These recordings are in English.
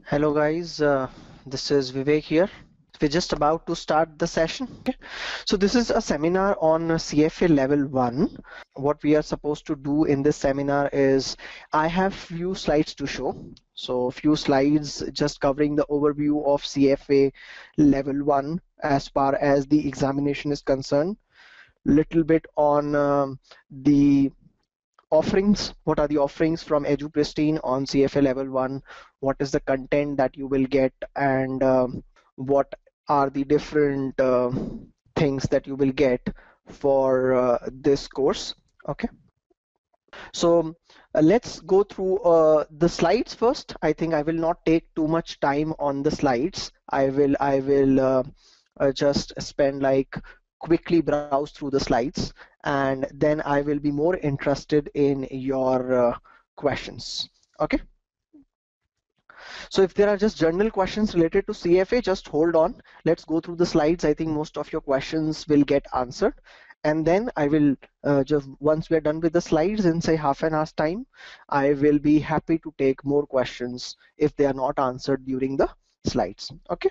Hello guys, this is Vivek here. We're just about to start the session. Okay. So this is a seminar on CFA level 1. What we are supposed to do in this seminar is I have few slides to show. So few slides just covering the overview of CFA level 1 as far as the examination is concerned. Little bit on the offerings. What are the offerings from EduPristine on CFA level 1? What is the content that you will get, and what are the different things that you will get for this course? Okay, so let's go through the slides first. I think I will not take too much time on the slides. I will just spend like quickly browse through the slides, and then I will be more interested in your questions. Okay. So if there are just general questions related to CFA, just hold on. Let's go through the slides. I think most of your questions will get answered. And then I will just, once we're done with the slides in say half an hour's time, I will be happy to take more questions if they are not answered during the slides. Okay.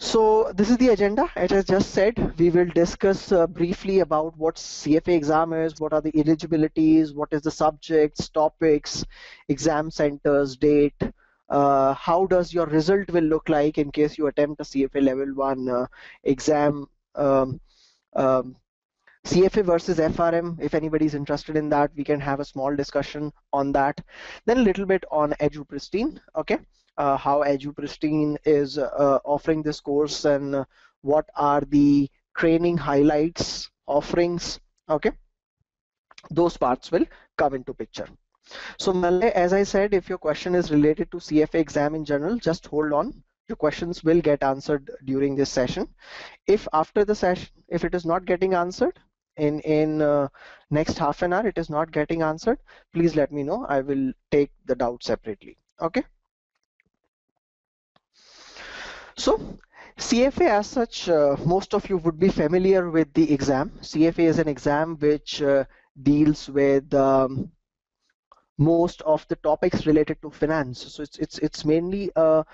So this is the agenda. As I just said, we will discuss briefly about what CFA exam is, what are the eligibilities, what is the subjects, topics, exam centers, date, how does your result will look like in case you attempt a CFA level 1 exam, um, um, CFA versus FRM. If anybody is interested in that, we can have a small discussion on that. Then a little bit on EduPristine. Okay. How EduPristine is offering this course, and what are the training highlights, offerings. Okay, those parts will come into picture. So Malay, as I said, if your question is related to CFA exam in general, just hold on. Your questions will get answered during this session. If after the session, if it is not getting answered in next half an hour, it is not getting answered, please let me know. I will take the doubt separately. Okay. So CFA as such, most of you would be familiar with the exam. CFA is an exam which deals with most of the topics related to finance. So it's mainly a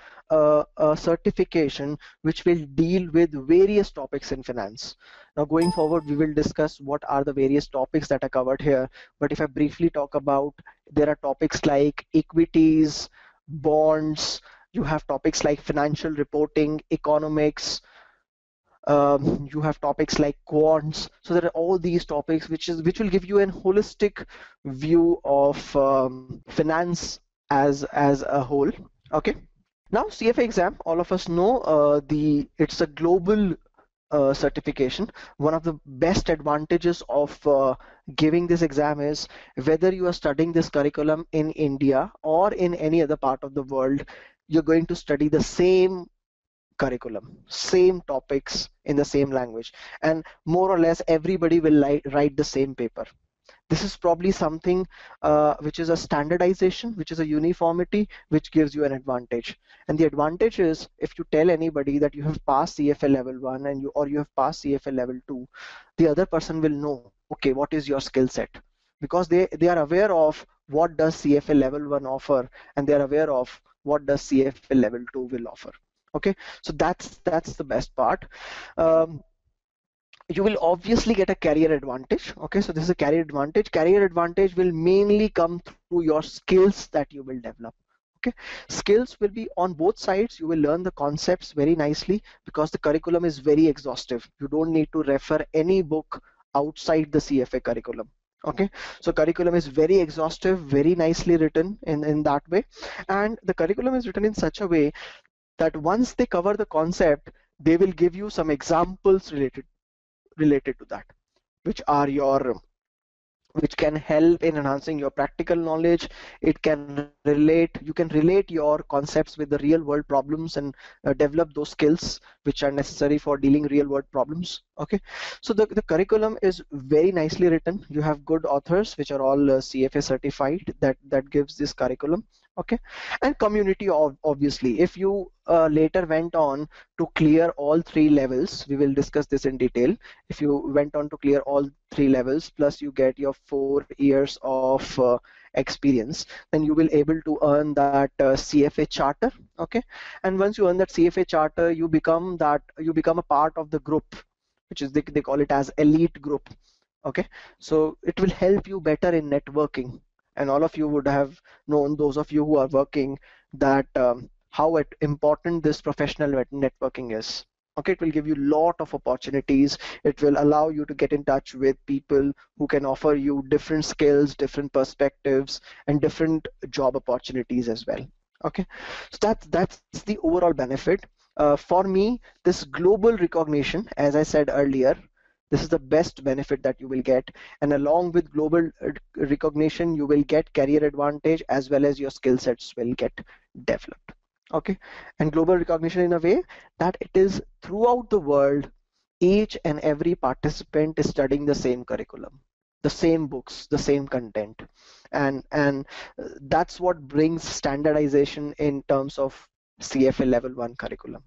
certification which will deal with various topics in finance. Now going forward, we will discuss what are the various topics that are covered here. But if I briefly talk about, there are topics like equities, bonds, you have topics like financial reporting, economics, you have topics like quants. So there are all these topics which will give you a holistic view of finance as a whole. Okay. Now CFA exam, all of us know it's a global certification. One of the best advantages of giving this exam is whether you are studying this curriculum in India or in any other part of the world, you're going to study the same curriculum, same topics in the same language, and more or less everybody will write the same paper. This is probably something which is a standardization, which is a uniformity, which gives you an advantage. And the advantage is, if you tell anybody that you have passed CFA level 1 and you have passed CFA level 2, the other person will know, okay, what is your skill set, because they are aware of what does CFA level 1 offer, and they are aware of what does CFA level 2 will offer. Okay, so that's the best part. You will obviously get a career advantage. Okay, so this is a career advantage. Career advantage will mainly come through your skills that you will develop. Okay, skills will be on both sides. You will learn the concepts very nicely because the curriculum is very exhaustive. You don't need to refer any book outside the CFA curriculum. Okay, so curriculum is very exhaustive, very nicely written in that way, and the curriculum is written in such a way that once they cover the concept, they will give you some examples related to that, which are your, which can help in enhancing your practical knowledge. It can relate, you can relate your concepts with the real world problems, and develop those skills which are necessary for dealing real world problems. Okay, so the curriculum is very nicely written. You have good authors which are all CFA certified, that gives this curriculum. Okay, and community, obviously, if you later went on to clear all 3 levels, we will discuss this in detail. If you went on to clear all 3 levels, plus you get your 4 years of experience, then you will able to earn that CFA charter. Okay, and once you earn that CFA charter, you become a part of the group, which is they call it as elite group. Okay, so it will help you better in networking, and all of you would have known, those of you who are working, that how important this professional networking is. Okay, it will give you lot of opportunities. It will allow you to get in touch with people who can offer you different skills, different perspectives, and different job opportunities as well. Okay, so that's the overall benefit. For me, this global recognition, as I said earlier, this is the best benefit that you will get, and along with global recognition, you will get career advantage as well as your skill sets will get developed. Okay, and global recognition in a way that it is throughout the world, each and every participant is studying the same curriculum, the same books, the same content, and that's what brings standardization in terms of CFA level 1 curriculum.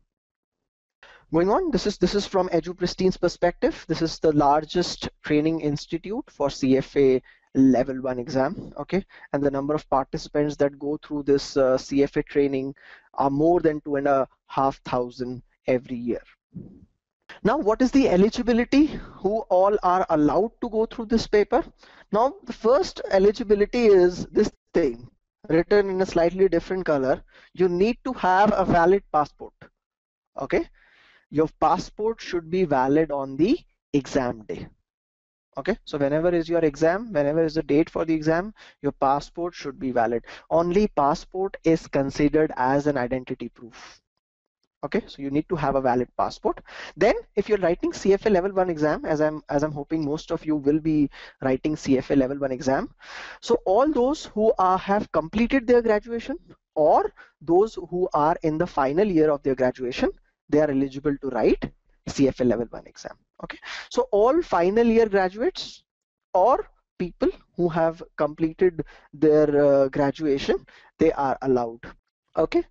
Going on, this is from EduPristine's perspective. This is the largest training institute for CFA level 1 exam. Okay, and the number of participants that go through this CFA training are more than 2,500 every year. Now, what is the eligibility? Who all are allowed to go through this paper? Now, the first eligibility is this thing written in a slightly different color. You need to have a valid passport. Okay, your passport should be valid on the exam day. Okay, so whenever is your exam, whenever is the date for the exam, your passport should be valid. Only passport is considered as an identity proof. Okay, so you need to have a valid passport. Then if you're writing CFA level 1 exam, as I'm hoping most of you will be writing CFA level 1 exam, so all those who have completed their graduation, or those who are in the final year of their graduation, they are eligible to write CFA level 1 exam. Okay, so all final year graduates or people who have completed their graduation, they are allowed. Okay,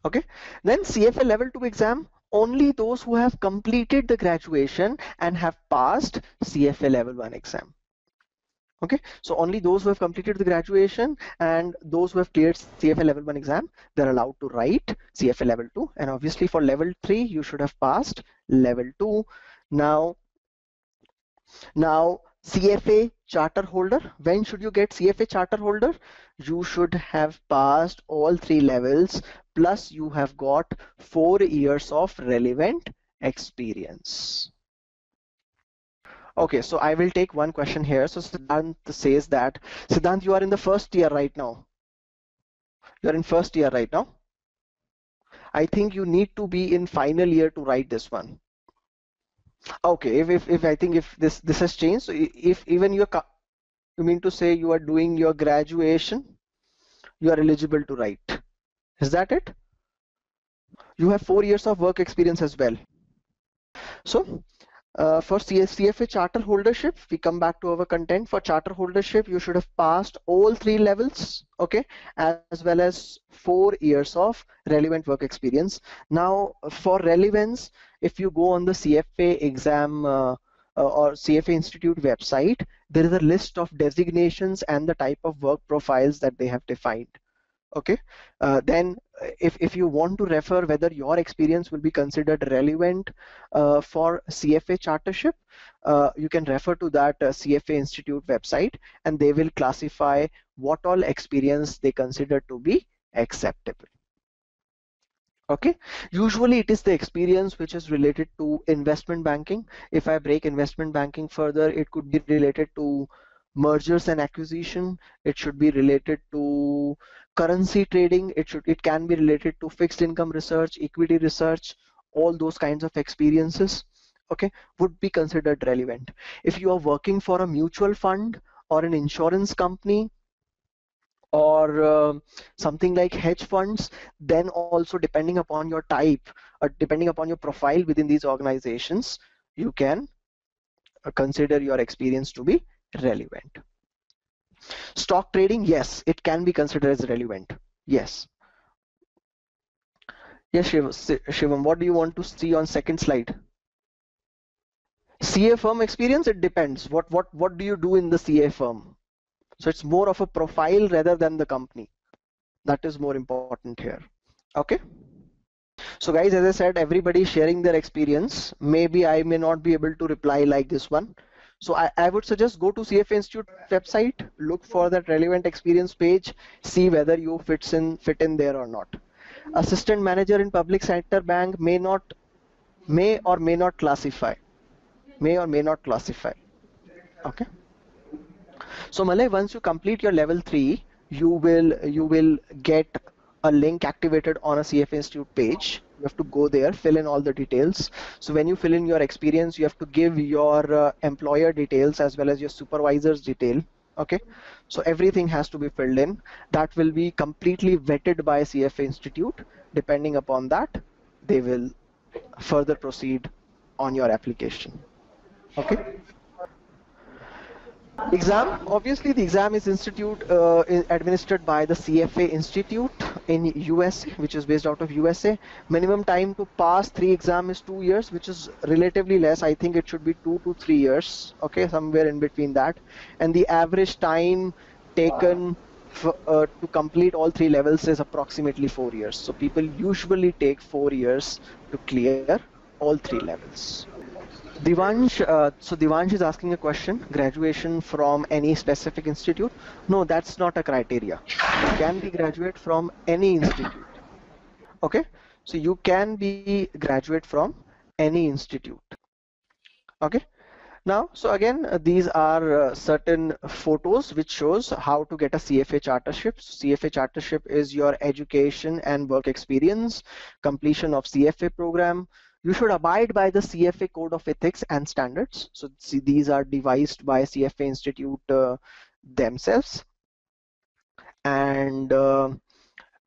okay, then CFA level 2 exam, only those who have completed the graduation and have passed CFA level 1 exam. Okay, so only those who have completed the graduation and those who have cleared CFA level 1 exam, they're allowed to write CFA level 2. And obviously for level 3, you should have passed level 2. Now CFA charter holder, when should you get CFA charter holder? You should have passed all 3 levels, plus you have got 4 years of relevant experience. Okay, so I will take one question here. So Siddhant says that, Siddhant, you are in the first year right now. You're in first year right now. I think you need to be in final year to write this one. Okay, if I think if this has changed, so if even you mean to say you are doing your graduation, you are eligible to write. Is that it? You have 4 years of work experience as well. So for CFA charter holdership, we come back to our content. For charter holdership, you should have passed all 3 levels, okay, as well as 4 years of relevant work experience. Now, for relevance, if you go on the CFA exam or CFA Institute website, there is a list of designations and the type of work profiles that they have defined. Okay, then if you want to refer whether your experience will be considered relevant for CFA chartership, you can refer to that CFA Institute website, and they will classify what all experience they consider to be acceptable. Okay, usually it is the experience which is related to investment banking. If I break investment banking further, it could be related to mergers and acquisition. It should be related to currency trading. It can be related to fixed income research, equity research. All those kinds of experiences, okay, would be considered relevant. If you are working for a mutual fund or an insurance company, or something like hedge funds, then also depending upon your type or depending upon your profile within these organizations, you can consider your experience to be relevant. Stock trading, yes, it can be considered as relevant. Yes. Yes, Shivam, what do you want to see on second slide? CA firm experience, it depends. What do you do in the CA firm? So it's more of a profile rather than the company. That is more important here. Okay. So guys, as I said, everybody is sharing their experience. Maybe I may not be able to reply like this one. So I would suggest go to CFA Institute website, look for that relevant experience page, see whether you fit in there or not. Assistant manager in public sector bank may or may not classify. May or may not classify. Okay. So Malay, once you complete your level 3, you will get a link activated on a CFA Institute page. You have to go there, fill in all the details. So when you fill in your experience, you have to give your employer details as well as your supervisor's detail. Okay, so everything has to be filled in. That will be completely vetted by CFA Institute. Depending upon that, they will further proceed on your application. Okay. Exam, obviously the exam is administered by the CFA Institute in USA, which is based out of USA. Minimum time to pass 3 exam is 2 years, which is relatively less. I think it should be 2 to 3 years, okay, somewhere in between that. And the average time taken to complete all 3 levels is approximately 4 years. So people usually take 4 years to clear all 3 levels. So Divansh is asking a question, graduation from any specific institute? No, that's not a criteria. You can be graduate from any institute. Okay, so you can be graduate from any institute. Okay. Now, so again, these are certain photos which shows how to get a CFA chartership. So CFA chartership is your education and work experience, completion of CFA program. You should abide by the CFA Code of Ethics and Standards. So see, these are devised by CFA Institute themselves. And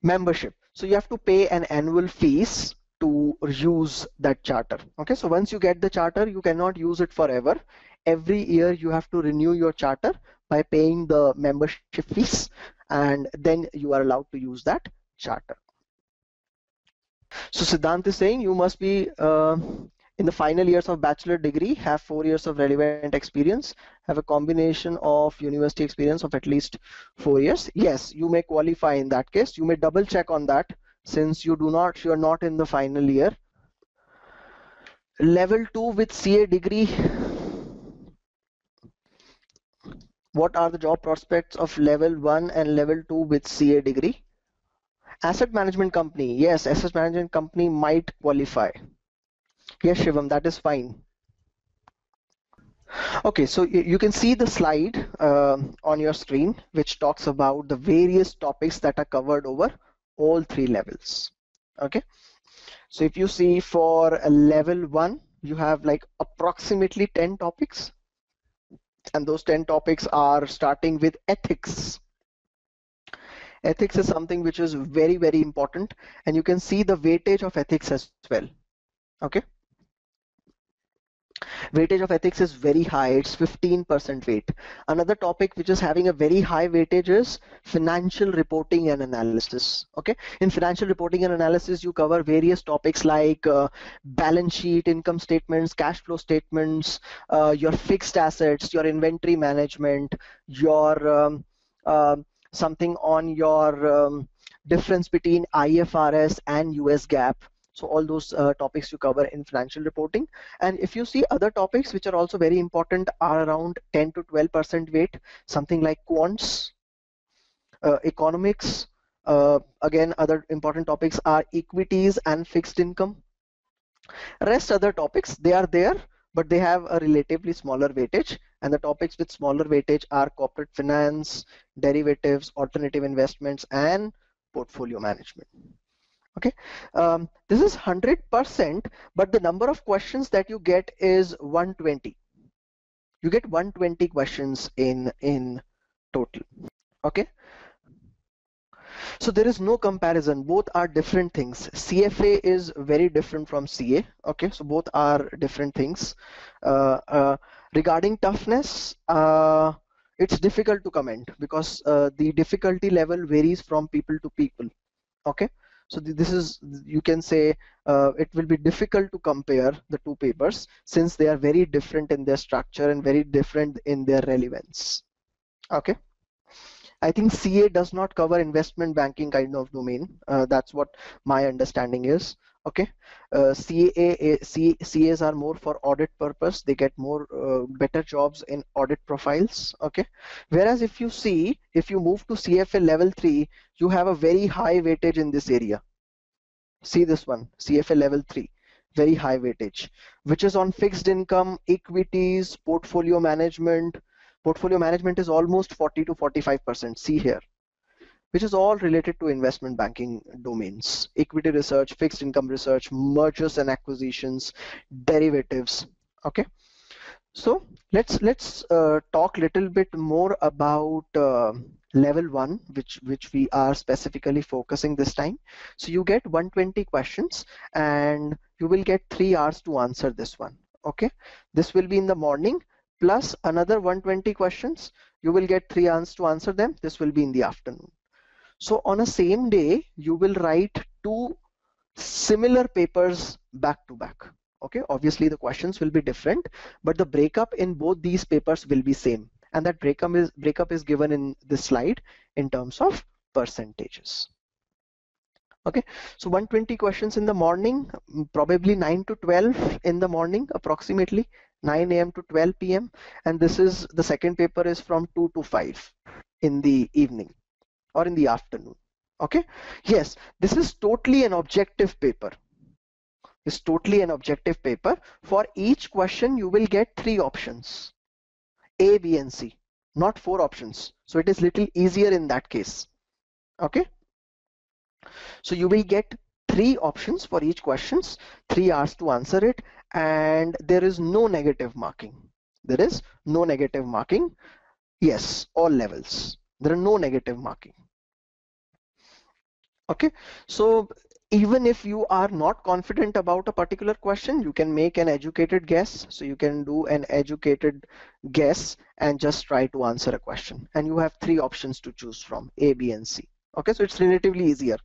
membership. So you have to pay an annual fees to use that charter. Okay, so once you get the charter, you cannot use it forever. Every year you have to renew your charter by paying the membership fees, and then you are allowed to use that charter. So Siddhant is saying you must be in the final years of bachelor degree, have 4 years of relevant experience, have a combination of university experience of at least 4 years. Yes, you may qualify in that case. You may double check on that since you are not in the final year. Level 2 with CA degree. What are the job prospects of level 1 and level 2 with CA degree? Asset management company. Yes, asset management company might qualify. Yes, Shivam, that is fine. Okay, so you can see the slide on your screen, which talks about the various topics that are covered over all 3 levels. Okay, so if you see for a level 1, you have like approximately 10 topics, and those 10 topics are starting with ethics. Ethics is something which is very, very important, and you can see the weightage of ethics as well. Okay. Weightage of ethics is very high, it's 15% weight. Another topic which is having a very high weightage is financial reporting and analysis. Okay, in financial reporting and analysis you cover various topics like balance sheet, income statements, cash flow statements, your fixed assets, your inventory management, your something on your difference between IFRS and US GAAP. So all those topics you cover in financial reporting. And if you see other topics which are also very important are around 10 to 12% weight, something like quants, economics. Again, other important topics are equities and fixed income. Rest other topics, they are there, but they have a relatively smaller weightage. And the topics with smaller weightage are corporate finance, derivatives, alternative investments, and portfolio management. Okay, this is 100%, but the number of questions that you get is 120. You get 120 questions in total. Okay, so there is no comparison. Both are different things. CFA is very different from CA. Okay, so both are different things. Regarding toughness, it's difficult to comment because the difficulty level varies from people to people. Okay. So this is, you can say, it will be difficult to compare the two papers since they are very different in their structure and very different in their relevance. Okay. I think CA does not cover investment banking kind of domain. That's what my understanding is. Okay, CAs are more for audit purpose. They get more better jobs in audit profiles. Okay, whereas if you move to CFA level 3, you have a very high weightage in this area. See this one, CFA level 3, very high weightage, which is on fixed income, equities, portfolio management. Portfolio management is almost 40 to 45%. See here, which is all related to investment banking domains, equity research, fixed income research, mergers and acquisitions, derivatives. Okay, so let's talk little bit more about level 1, which we are specifically focusing this time. So you get 120 questions and you will get 3 hours to answer this one. Okay, this will be in the morning plus another 120 questions. You will get 3 hours to answer them. This will be in the afternoon. So on a same day, you will write 2 similar papers back to back. Okay, obviously the questions will be different, but the breakup in both these papers will be same. And that breakup is given in this slide in terms of percentages. Okay, so 120 questions in the morning, probably 9 to 12 in the morning, approximately 9 a.m. to 12 p.m. And this is the second paper is from 2 to 5 in the evening or in the afternoon. Okay, yes, this is totally an objective paper. Is totally an objective paper. For each question you will get 3 options, A, B and C, not 4 options. So it is little easier in that case. Okay, so you will get 3 options for each questions, 3 hours to answer it, and there is no negative marking. There is no negative marking. Yes, all levels, there are no negative marking. Okay, so even if you are not confident about a particular question, you can make an educated guess. So you can do an educated guess and just try to answer a question. And you have 3 options to choose from, A, B, and C. Okay, so it's relatively easier.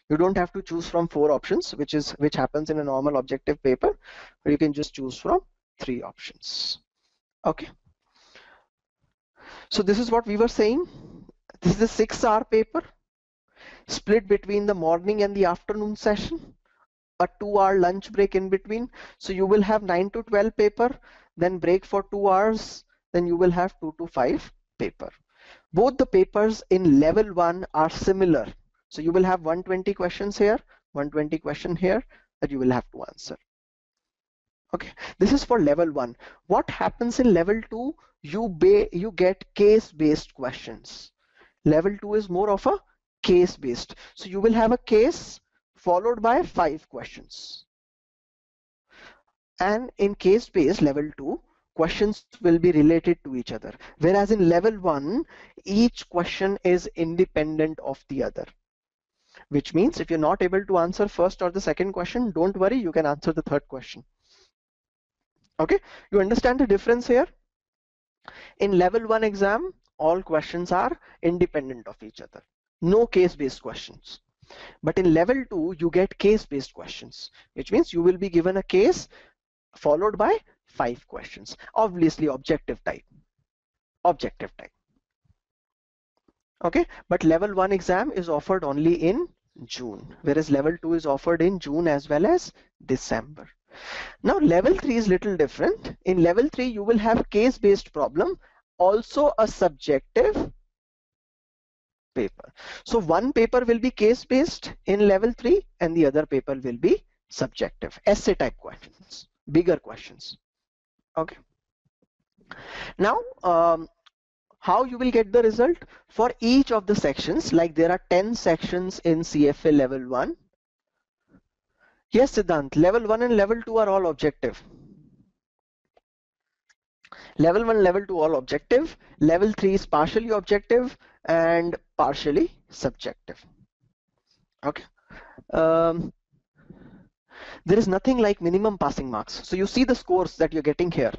You don't have to choose from 4 options, which happens in a normal objective paper, but you can just choose from 3 options. Okay. So this is what we were saying. This is a 6-hour paper, split between the morning and the afternoon session, a 2-hour lunch break in between. So you will have 9 to 12 paper, then break for 2 hours, then you will have 2 to 5 paper. Both the papers in level 1 are similar. So you will have 120 questions here, 120 question here that you will have to answer. Okay, this is for level 1. What happens in level 2? You get case-based questions. Level 2 is more of a case-based. So you will have a case followed by 5 questions. And in case-based level 2, questions will be related to each other. Whereas in level 1, each question is independent of the other. Which means if you're not able to answer first or the second question, don't worry, you can answer the third question. Okay, you understand the difference here? In level 1 exam, all questions are independent of each other. No case-based questions. But in level 2, you get case-based questions, which means you will be given a case followed by 5 questions. Obviously, objective type. Objective type. Okay, but level 1 exam is offered only in June, whereas level 2 is offered in June as well as December. Now level 3 is little different. In level 3, you will have case-based problem, also a subjective paper. So one paper will be case-based in level 3 and the other paper will be subjective, essay type questions, bigger questions. Okay. Now, how you will get the result for each of the sections? Like there are 10 sections in CFA level 1. Yes, Siddhant, level 1 and level 2 are all objective. Level 1, level 2 all objective. Level 3 is partially objective and partially subjective. Okay. There is nothing like minimum passing marks. So you see the scores that you're getting here.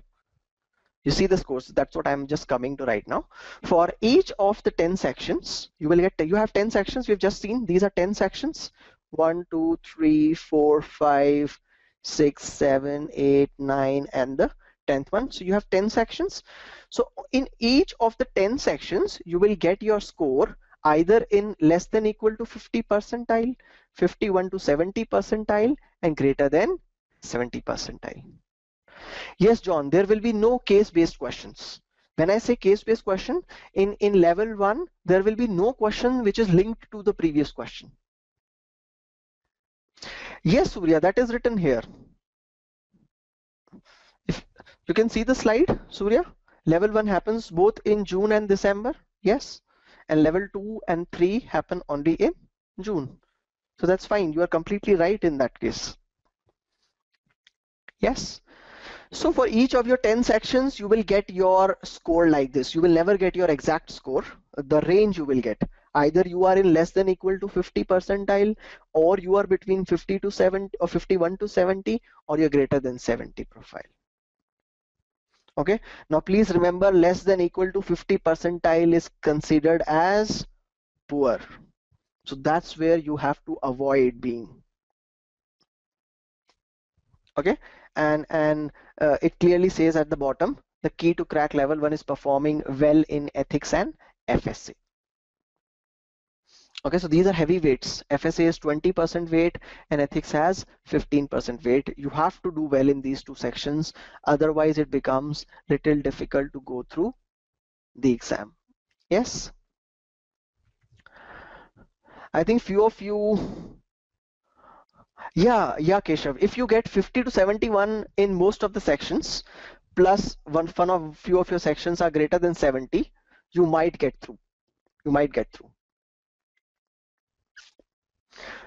You see the scores. That's what I'm just coming to right now. For each of the 10 sections, you will get, you have 10 sections. We've just seen these are 10 sections. 1, 2, 3, 4, 5, 6, 7, 8, 9, and the 10th one. So you have 10 sections. So in each of the 10 sections, you will get your score either in less than equal to 50 percentile, 51 to 70 percentile, and greater than 70 percentile. Yes, John, there will be no case-based questions. When I say case-based question, in level 1, there will be no question which is linked to the previous question. Yes, Surya, that is written here. If you can see the slide, Surya, level 1 happens both in June and December. Yes. And level 2 and 3 happen only in June. So that's fine. You are completely right in that case. Yes. So for each of your 10 sections, you will get your score like this. You will never get your exact score. The range you will get. Either you are in less than equal to 50 percentile, or you are between 50 to 70 or 51 to 70, or you're greater than 70 profile. Okay. Now please remember, less than equal to 50 percentile is considered as poor. So that's where you have to avoid being. Okay. And it clearly says at the bottom, the key to crack level 1 is performing well in ethics and FSA. Okay, so these are heavy weights. FSA is 20% weight and ethics has 15% weight. You have to do well in these two sections, otherwise it becomes little difficult to go through the exam. Yes, I think few of you, yeah, Keshav, if you get 50 to 71 in most of the sections, plus few of your sections are greater than 70, you might get through. You might get through.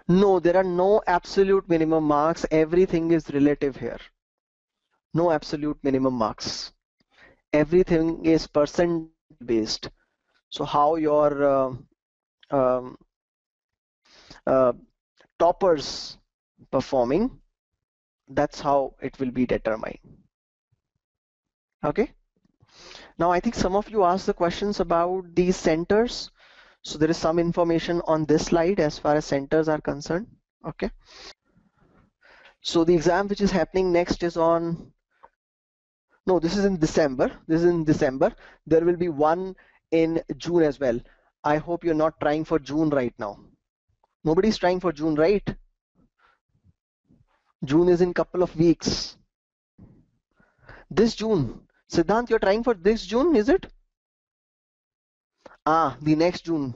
No, there are no absolute minimum marks. Everything is relative here. No absolute minimum marks. Everything is percent based. So how your um, uh, toppers performing, that's how it will be determined. Okay. Now I think some of you asked the questions about these centers. So there is some information on this slide as far as centers are concerned. Okay. So the exam which is happening next is on, no, this is in December. This is in December. There will be one in June as well. I hope you're not trying for June right now. Nobody's trying for June, right? June is in couple of weeks. This June. Siddhant, you're trying for this June, is it? The next June.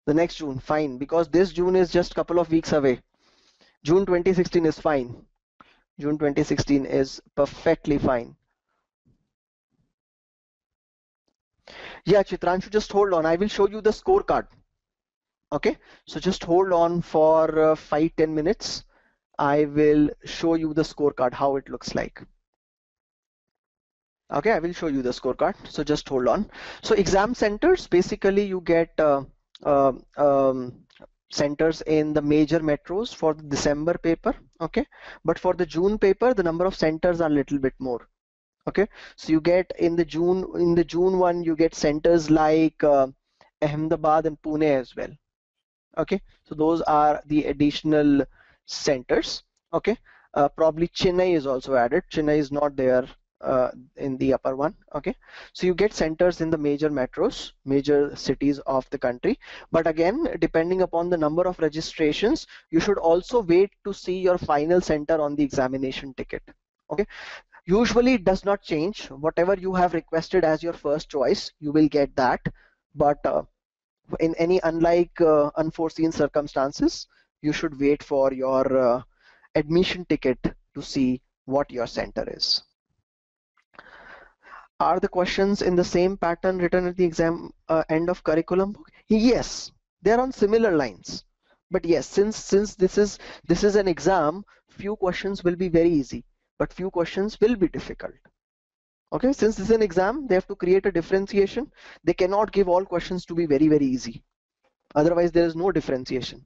The next June, fine. Because this June is just couple of weeks away. June 2016 is fine. June 2016 is perfectly fine. Yeah, Chitranshu, just hold on. I will show you the scorecard. Okay, so just hold on for 5-10 minutes. I will show you the scorecard, how it looks like. Okay, I will show you the scorecard. So just hold on. So exam centers, basically you get centers in the major metros for the December paper. Okay, but for the June paper, the number of centers are a little bit more. Okay, so you get in the June one, you get centers like Ahmedabad and Pune as well. Okay, so those are the additional centers. Okay, probably Chennai is also added. Chennai is not there in the upper one. Okay, so you get centers in the major metros, major cities of the country. But again, depending upon the number of registrations, you should also wait to see your final center on the examination ticket. Okay, usually it does not change. Whatever you have requested as your first choice, you will get that. But in any unforeseen circumstances, you should wait for your admission ticket to see what your center is. Are the questions in the same pattern written at the exam end of curriculum book? Yes, they're on similar lines. But yes, since this is an exam, few questions will be very easy, but few questions will be difficult. Okay, since this is an exam, they have to create a differentiation. They cannot give all questions to be very, very easy. Otherwise, there is no differentiation.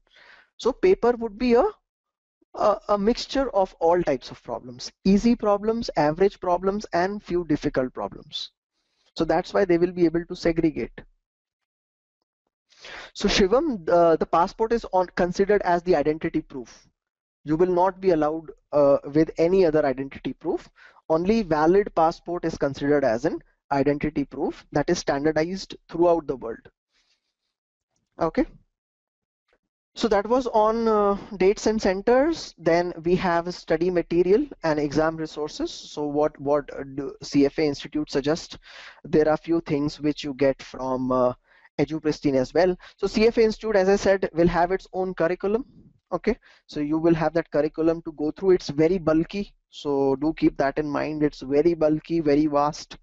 So paper would be a mixture of all types of problems, easy problems, average problems, and few difficult problems. So that's why they will be able to segregate. So Shivam, the passport is considered as the identity proof. You will not be allowed with any other identity proof. Only valid passport is considered as an identity proof that is standardized throughout the world. Okay. So that was on dates and centers. Then we have study material and exam resources. So what do CFA Institute suggest? There are few things which you get from EduPristine as well. So CFA Institute, as I said, will have its own curriculum. Okay, so you will have that curriculum to go through. It's very bulky, so do keep that in mind. It's very bulky, very vast.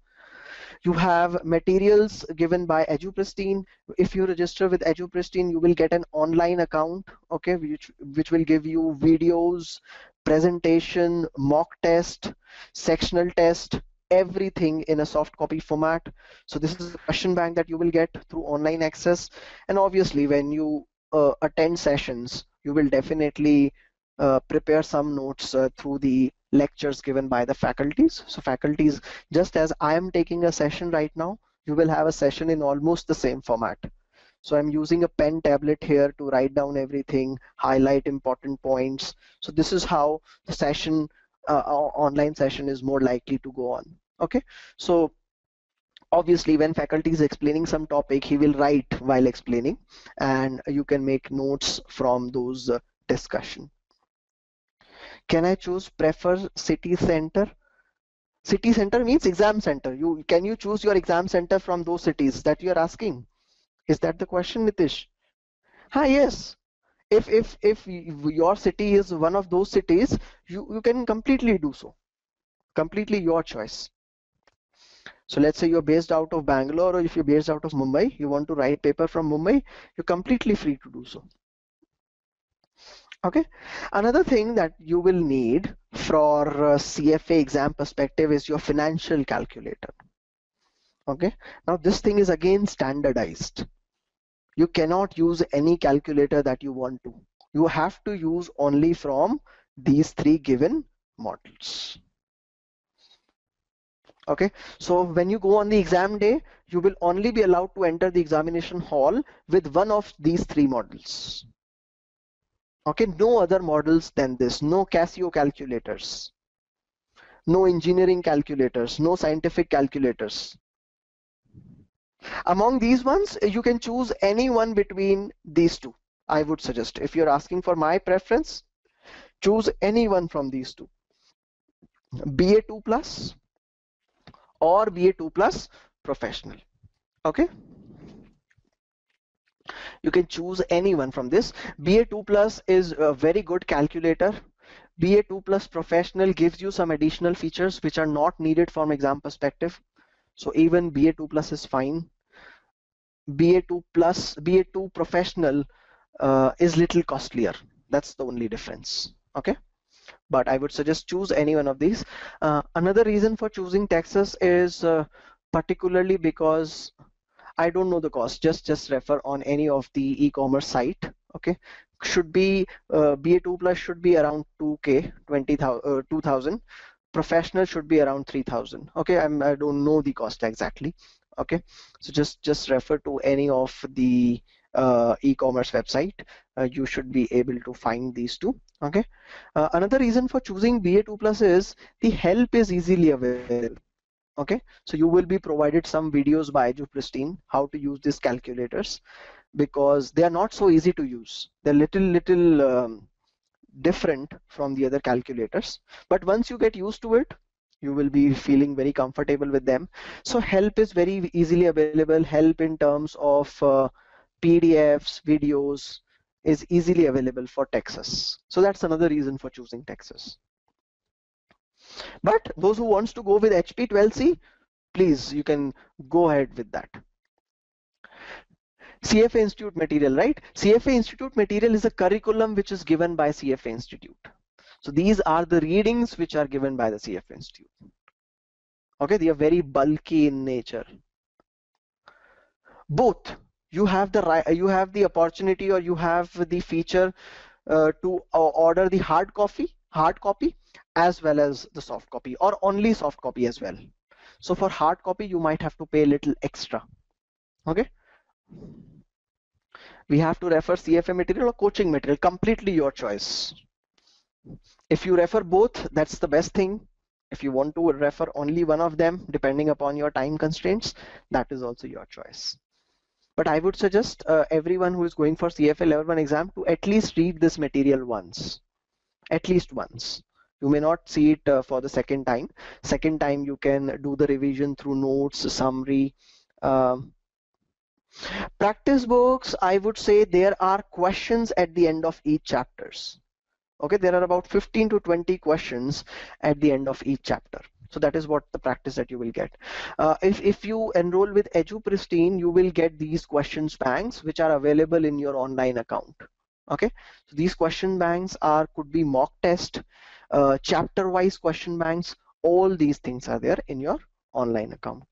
You have materials given by EduPristine. If you register with EduPristine, you will get an online account, okay, which will give you videos, presentation, mock test, sectional test, everything in a soft copy format. So this is a question bank that you will get through online access. And obviously, when you attend sessions, you will definitely prepare some notes through the lectures given by the faculties. So faculties, just as I am taking a session right now, you will have a session in almost the same format. So I'm using a pen tablet here to write down everything, highlight important points. So this is how the session, online session is more likely to go on. Okay, so obviously when faculty is explaining some topic, he will write while explaining, and you can make notes from those discussion. Can I choose prefer city center? City center means exam center. Can you choose your exam center from those cities that you are asking? Is that the question, Nitish? Yes. If your city is one of those cities, you can completely do so. Completely your choice. So let's say you're based out of Bangalore, or if you're based out of Mumbai, you want to write paper from Mumbai, you're completely free to do so. Okay. Another thing that you will need for CFA exam perspective is your financial calculator. Okay. Now this thing is again standardized. You cannot use any calculator that you want to. You have to use only from these three given models. Okay. So when you go on the exam day, you will only be allowed to enter the examination hall with one of these three models. Okay, no other models than this, no Casio calculators, no engineering calculators, no scientific calculators. Among these ones, you can choose any one between these two. I would suggest, if you're asking for my preference, choose any one from these two. BA2 plus or BA2 plus professional. Okay. You can choose any one from this. BA2 plus is a very good calculator. BA2 plus professional gives you some additional features which are not needed from exam perspective. So even BA2 plus is fine. BA2 plus, BA2 professional is little costlier. That's the only difference. Okay. But I would suggest choose any one of these. Another reason for choosing Texas is particularly because I don't know the cost. Just refer on any of the e-commerce site. Okay, should be BA2 plus should be around 2K, 2,000. Professional should be around 3,000. Okay, I don't know the cost exactly. Okay, so just refer to any of the e-commerce website. You should be able to find these two. Okay, another reason for choosing BA2 plus is the help is easily available. Okay, so you will be provided some videos by EduPristine how to use these calculators, because they are not so easy to use. They're little different from the other calculators, but once you get used to it, you will be feeling very comfortable with them. So help is very easily available. Help in terms of PDFs, videos is easily available for Texas. So that's another reason for choosing Texas. But those who wants to go with HP 12C, please, you can go ahead with that. CFA Institute material, right? CFA Institute material is a curriculum which is given by CFA Institute. So these are the readings which are given by the CFA Institute. Okay, they are very bulky in nature. Both, you have the opportunity, or you have the feature to order the hard copy as well as the soft copy, or only soft copy as well. So for hard copy, you might have to pay a little extra. Okay. We have to refer CFA material or coaching material, completely your choice. If you refer both, that's the best thing. If you want to refer only one of them, depending upon your time constraints, that is also your choice. But I would suggest everyone who is going for CFA Level 1 exam to at least read this material once, at least once. You may not see it for the second time. Second time you can do the revision through notes, summary. Practice books, I would say there are questions at the end of each chapters. Okay, there are about 15 to 20 questions at the end of each chapter. So that is what the practice that you will get. If you enroll with EduPristine, you will get these questions banks which are available in your online account. Okay, so these question banks could be mock test, chapter wise question banks. All these things are there in your online account.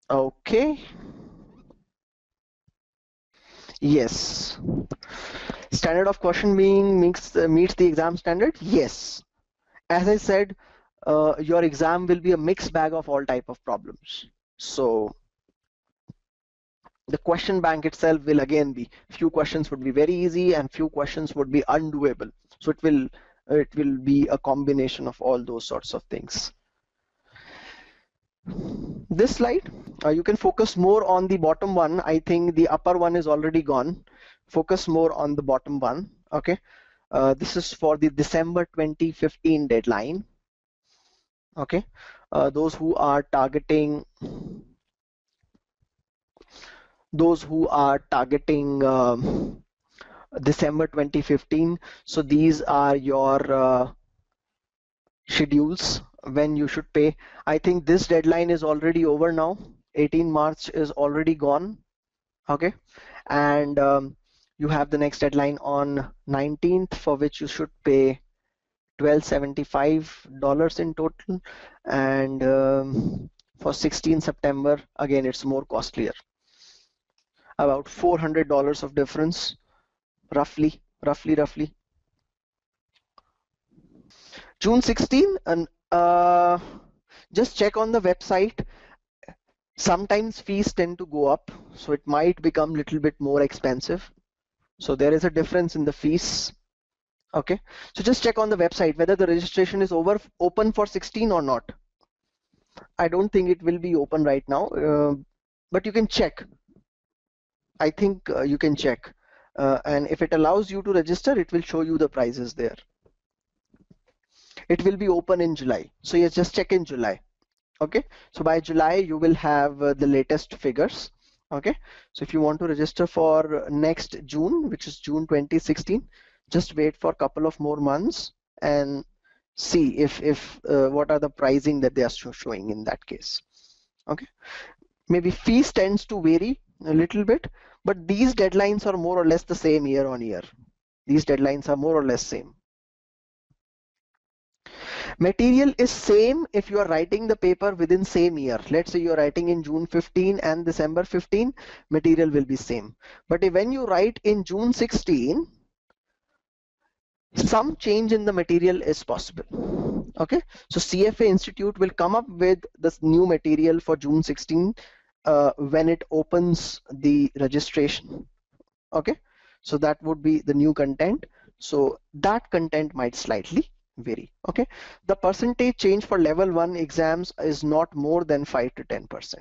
Okay. Yes. Standard of question being meets the exam standard. Yes. As I said, your exam will be a mixed bag of all type of problems. So the question bank itself will again be, few questions would be very easy and few questions would be undoable. So it will be a combination of all those sorts of things. This slide, you can focus more on the bottom one. I think the upper one is already gone. Focus more on the bottom one. Okay. This is for the December 2015 deadline. Okay. Those who are targeting December 2015. So these are your schedules when you should pay. I think this deadline is already over now. 18 March is already gone. Okay, and you have the next deadline on 19th, for which you should pay $1275 in total, and for 16 September again it's more costlier, about $400 of difference, roughly. June 16, and just check on the website. Sometimes fees tend to go up, so it might become a little bit more expensive. So there is a difference in the fees. Okay, so just check on the website whether the registration is open for 16 or not. I don't think it will be open right now, but you can check. I think you can check, and if it allows you to register, it will show you the prices there. It will be open in July, so yes, just check in July. Okay, so by July you will have the latest figures. Okay, so if you want to register for next June, which is June 2016, just wait for a couple of more months and see if what are the pricing that they are showing in that case. Okay, maybe fees tends to vary a little bit, but these deadlines are more or less the same year on year. These deadlines are more or less same. Material is same if you are writing the paper within same year. Let's say you are writing in June 15 and December 15, material will be same. But when you write in June 16, some change in the material is possible. Okay, so CFA Institute will come up with this new material for June 16 when it opens the registration. Okay, so that would be the new content. So that content might slightly vary. Okay, the percentage change for level 1 exams is not more than 5 to 10%.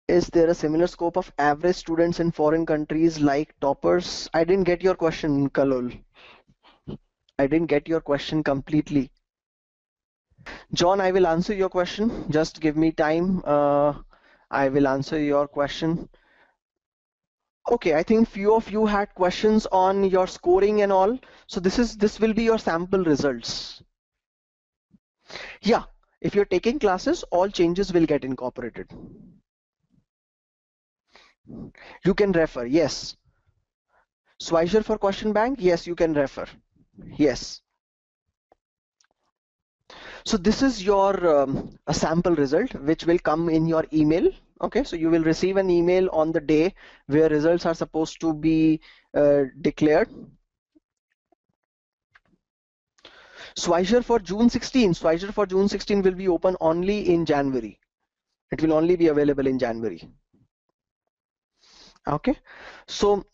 Is there a similar scope of average students in foreign countries like toppers? I didn't get your question, Kalol. I didn't get your question completely. John, I will answer your question. Just give me time. I will answer your question. Okay, I think few of you had questions on your scoring and all. So this will be your sample results. Yeah, if you're taking classes, all changes will get incorporated. You can refer, yes. Swisher for question bank, yes, you can refer. Yes. So this is your a sample result which will come in your email. Okay, so you will receive an email on the day where results are supposed to be declared. Swisher for June 16, Swisher for June 16 will be open only in January. It will only be available in January. Okay, so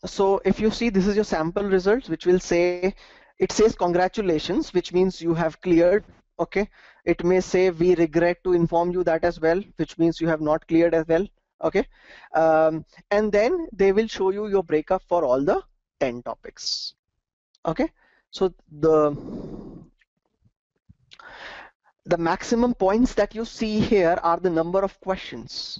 if you see, this is your sample results which will say it says congratulations, which means you have cleared. Okay, it may say we regret to inform you that as well, which means you have not cleared as well. Okay, and then they will show you your breakup for all the 10 topics. Okay, so the maximum points that you see here are the number of questions.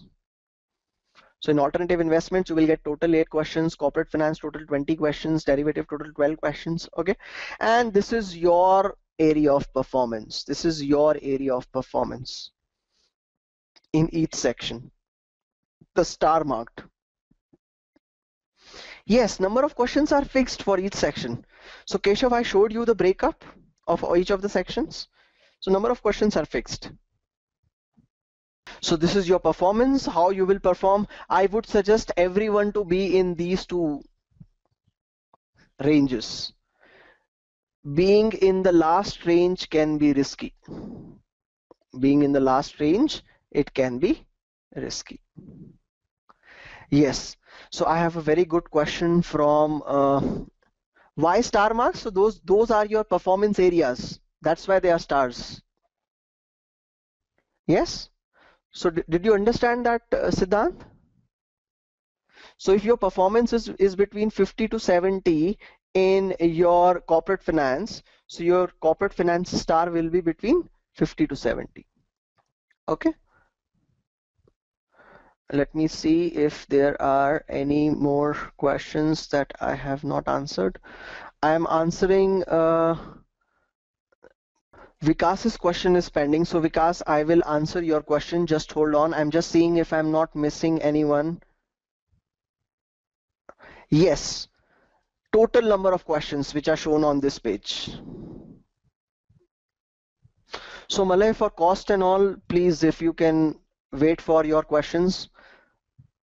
So in alternative investments, you will get total 8 questions, corporate finance total 20 questions, derivative total 12 questions. Okay, and this is your area of performance. This is your area of performance in each section. The star marked. Yes, number of questions are fixed for each section. So Keshav, I showed you the breakup of each of the sections. So number of questions are fixed. So this is your performance, how you will perform. I would suggest everyone to be in these two ranges. Being in the last range can be risky. Being in the last range, it can be risky. Yes, so I have a very good question from why star marks? So those are your performance areas. That's why they are stars. Yes. So did you understand that, Siddhant? So if your performance is between 50 to 70 in your corporate finance, so your corporate finance star will be between 50 to 70. Okay. Let me see if there are any more questions that I have not answered. I am answering Vikas's question is pending. So Vikas, I will answer your question. Just hold on. I'm just seeing if I'm not missing anyone. Yes, total number of questions which are shown on this page. So Malay, for cost and all, please, if you can wait for your questions.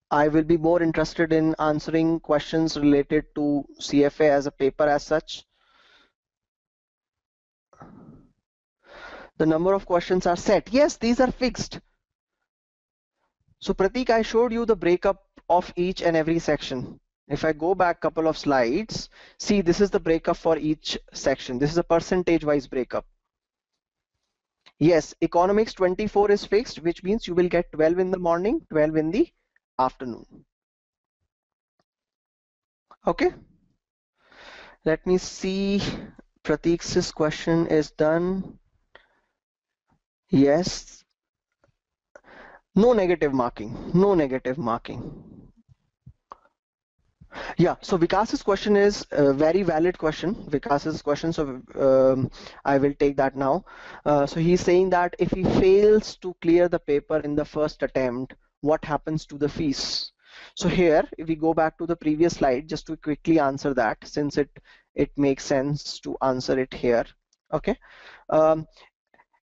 I will be more interested in answering questions related to CFA as a paper as such. The number of questions are set. Yes, these are fixed. So Pratik, I showed you the breakup of each and every section. If I go back a couple of slides, see, this is the breakup for each section. This is a percentage wise breakup. Yes, economics 24 is fixed, which means you will get 12 in the morning, 12 in the afternoon. Okay. Let me see. Pratik's question is done. Yes. No negative marking. No negative marking. Yeah, so Vikas's question is a very valid question. Vikas's question, so I will take that now. So he's saying that if he fails to clear the paper in the first attempt, what happens to the fees? So here, if we go back to the previous slide, just to quickly answer that, since it makes sense to answer it here. Okay.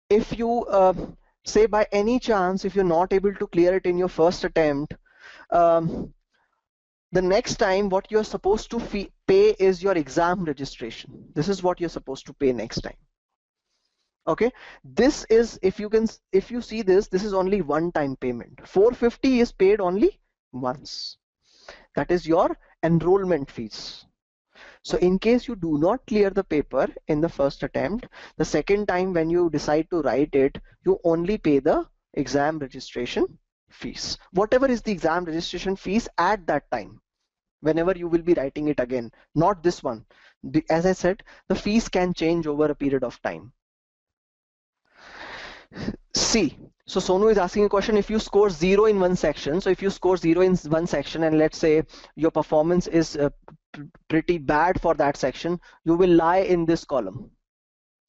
If you say by any chance, if you're not able to clear it in your first attempt, the next time what you're supposed to pay is your exam registration. This is what you're supposed to pay next time. Okay, this is, if you see this is only one-time payment. 450 is paid only once. That is your enrollment fees. So in case you do not clear the paper in the first attempt, the second time when you decide to write it, you only pay the exam registration fees. Whatever is the exam registration fees at that time, whenever you will be writing it again, not this one. As I said, the fees can change over a period of time. See, so Sonu is asking a question, if you score 0 in one section, so if you score 0 in one section and let's say your performance is pretty bad for that section, you will lie in this column,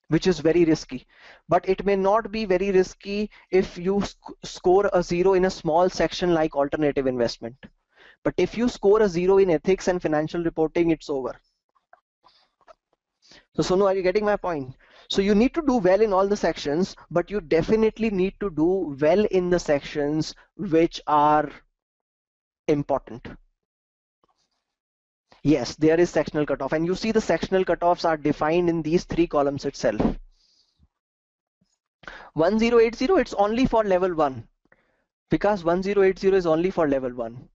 which is very risky. But it may not be very risky if you score a 0 in a small section like alternative investment. But if you score a 0 in ethics and financial reporting, it's over. So Sonu, are you getting my point? So you need to do well in all the sections, but you definitely need to do well in the sections which are important. Yes, there is sectional cutoff, and you see the sectional cutoffs are defined in these 3 columns itself. 1080, it's only for level 1, because 1080 is only for level 1.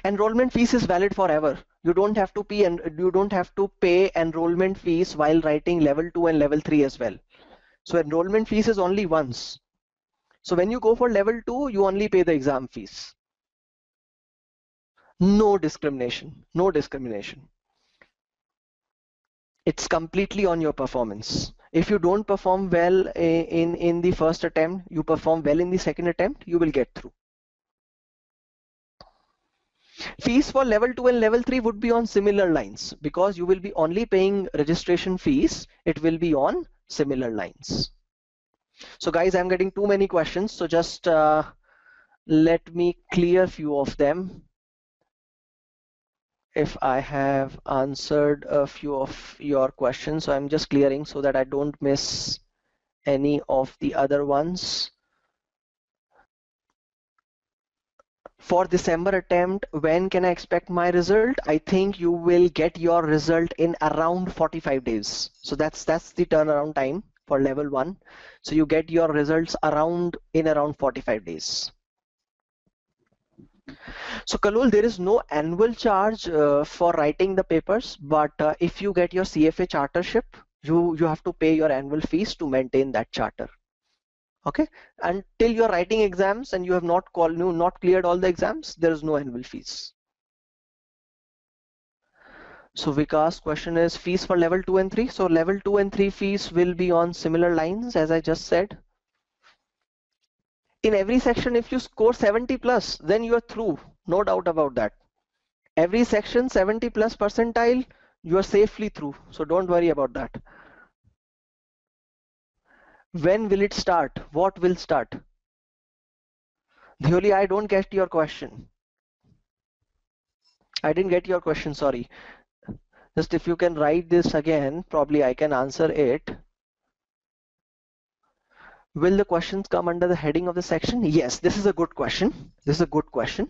Enrollment fees is valid forever. You don't have to pay, and you don't have to pay enrollment fees while writing level 2 and level 3 as well. So enrollment fees is only once. So when you go for level 2, you only pay the exam fees. No discrimination. No discrimination. It's completely on your performance. If you don't perform well in the first attempt, you perform well in the second attempt, you will get through. Fees for level 2 and level 3 would be on similar lines because you will be only paying registration fees. It will be on similar lines. So guys, I'm getting too many questions. So just let me clear few of them. If I have answered a few of your questions, so I'm just clearing so that I don't miss any of the other ones. For December attempt, when can I expect my result? I think you will get your result in around 45 days. So that's the turnaround time for level 1. So you get your results around 45 days. So Kalul, there is no annual charge for writing the papers, but if you get your CFA chartership, you have to pay your annual fees to maintain that charter. Okay, until you're writing exams and you have not cleared all the exams, there is no annual fees. So Vikas' question is fees for level 2 and 3. So level 2 and 3 fees will be on similar lines as I just said. In every section, if you score 70 plus, then you are through. No doubt about that. Every section 70 plus percentile, you are safely through. So don't worry about that. When will it start? What will start? Deoli, I don't get your question. I didn't get your question, sorry. Just if you can write this again, probably I can answer it. Will the questions come under the heading of the section? Yes, this is a good question. This is a good question.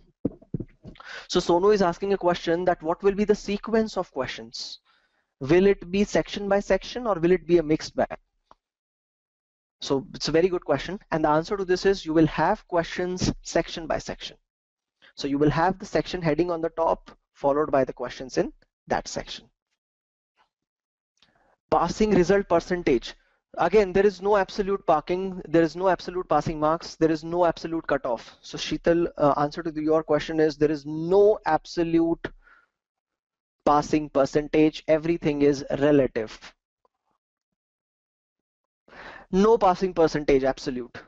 So Sonu is asking a question that what will be the sequence of questions? Will it be section by section or will it be a mixed bag? So it's a very good question. And the answer to this is you will have questions section by section. So you will have the section heading on the top followed by the questions in that section. Passing result percentage. Again, there is no absolute parking. There is no absolute passing marks. There is no absolute cutoff. So Sheetal, answer to your question is there is no absolute passing percentage. Everything is relative. No passing percentage absolute.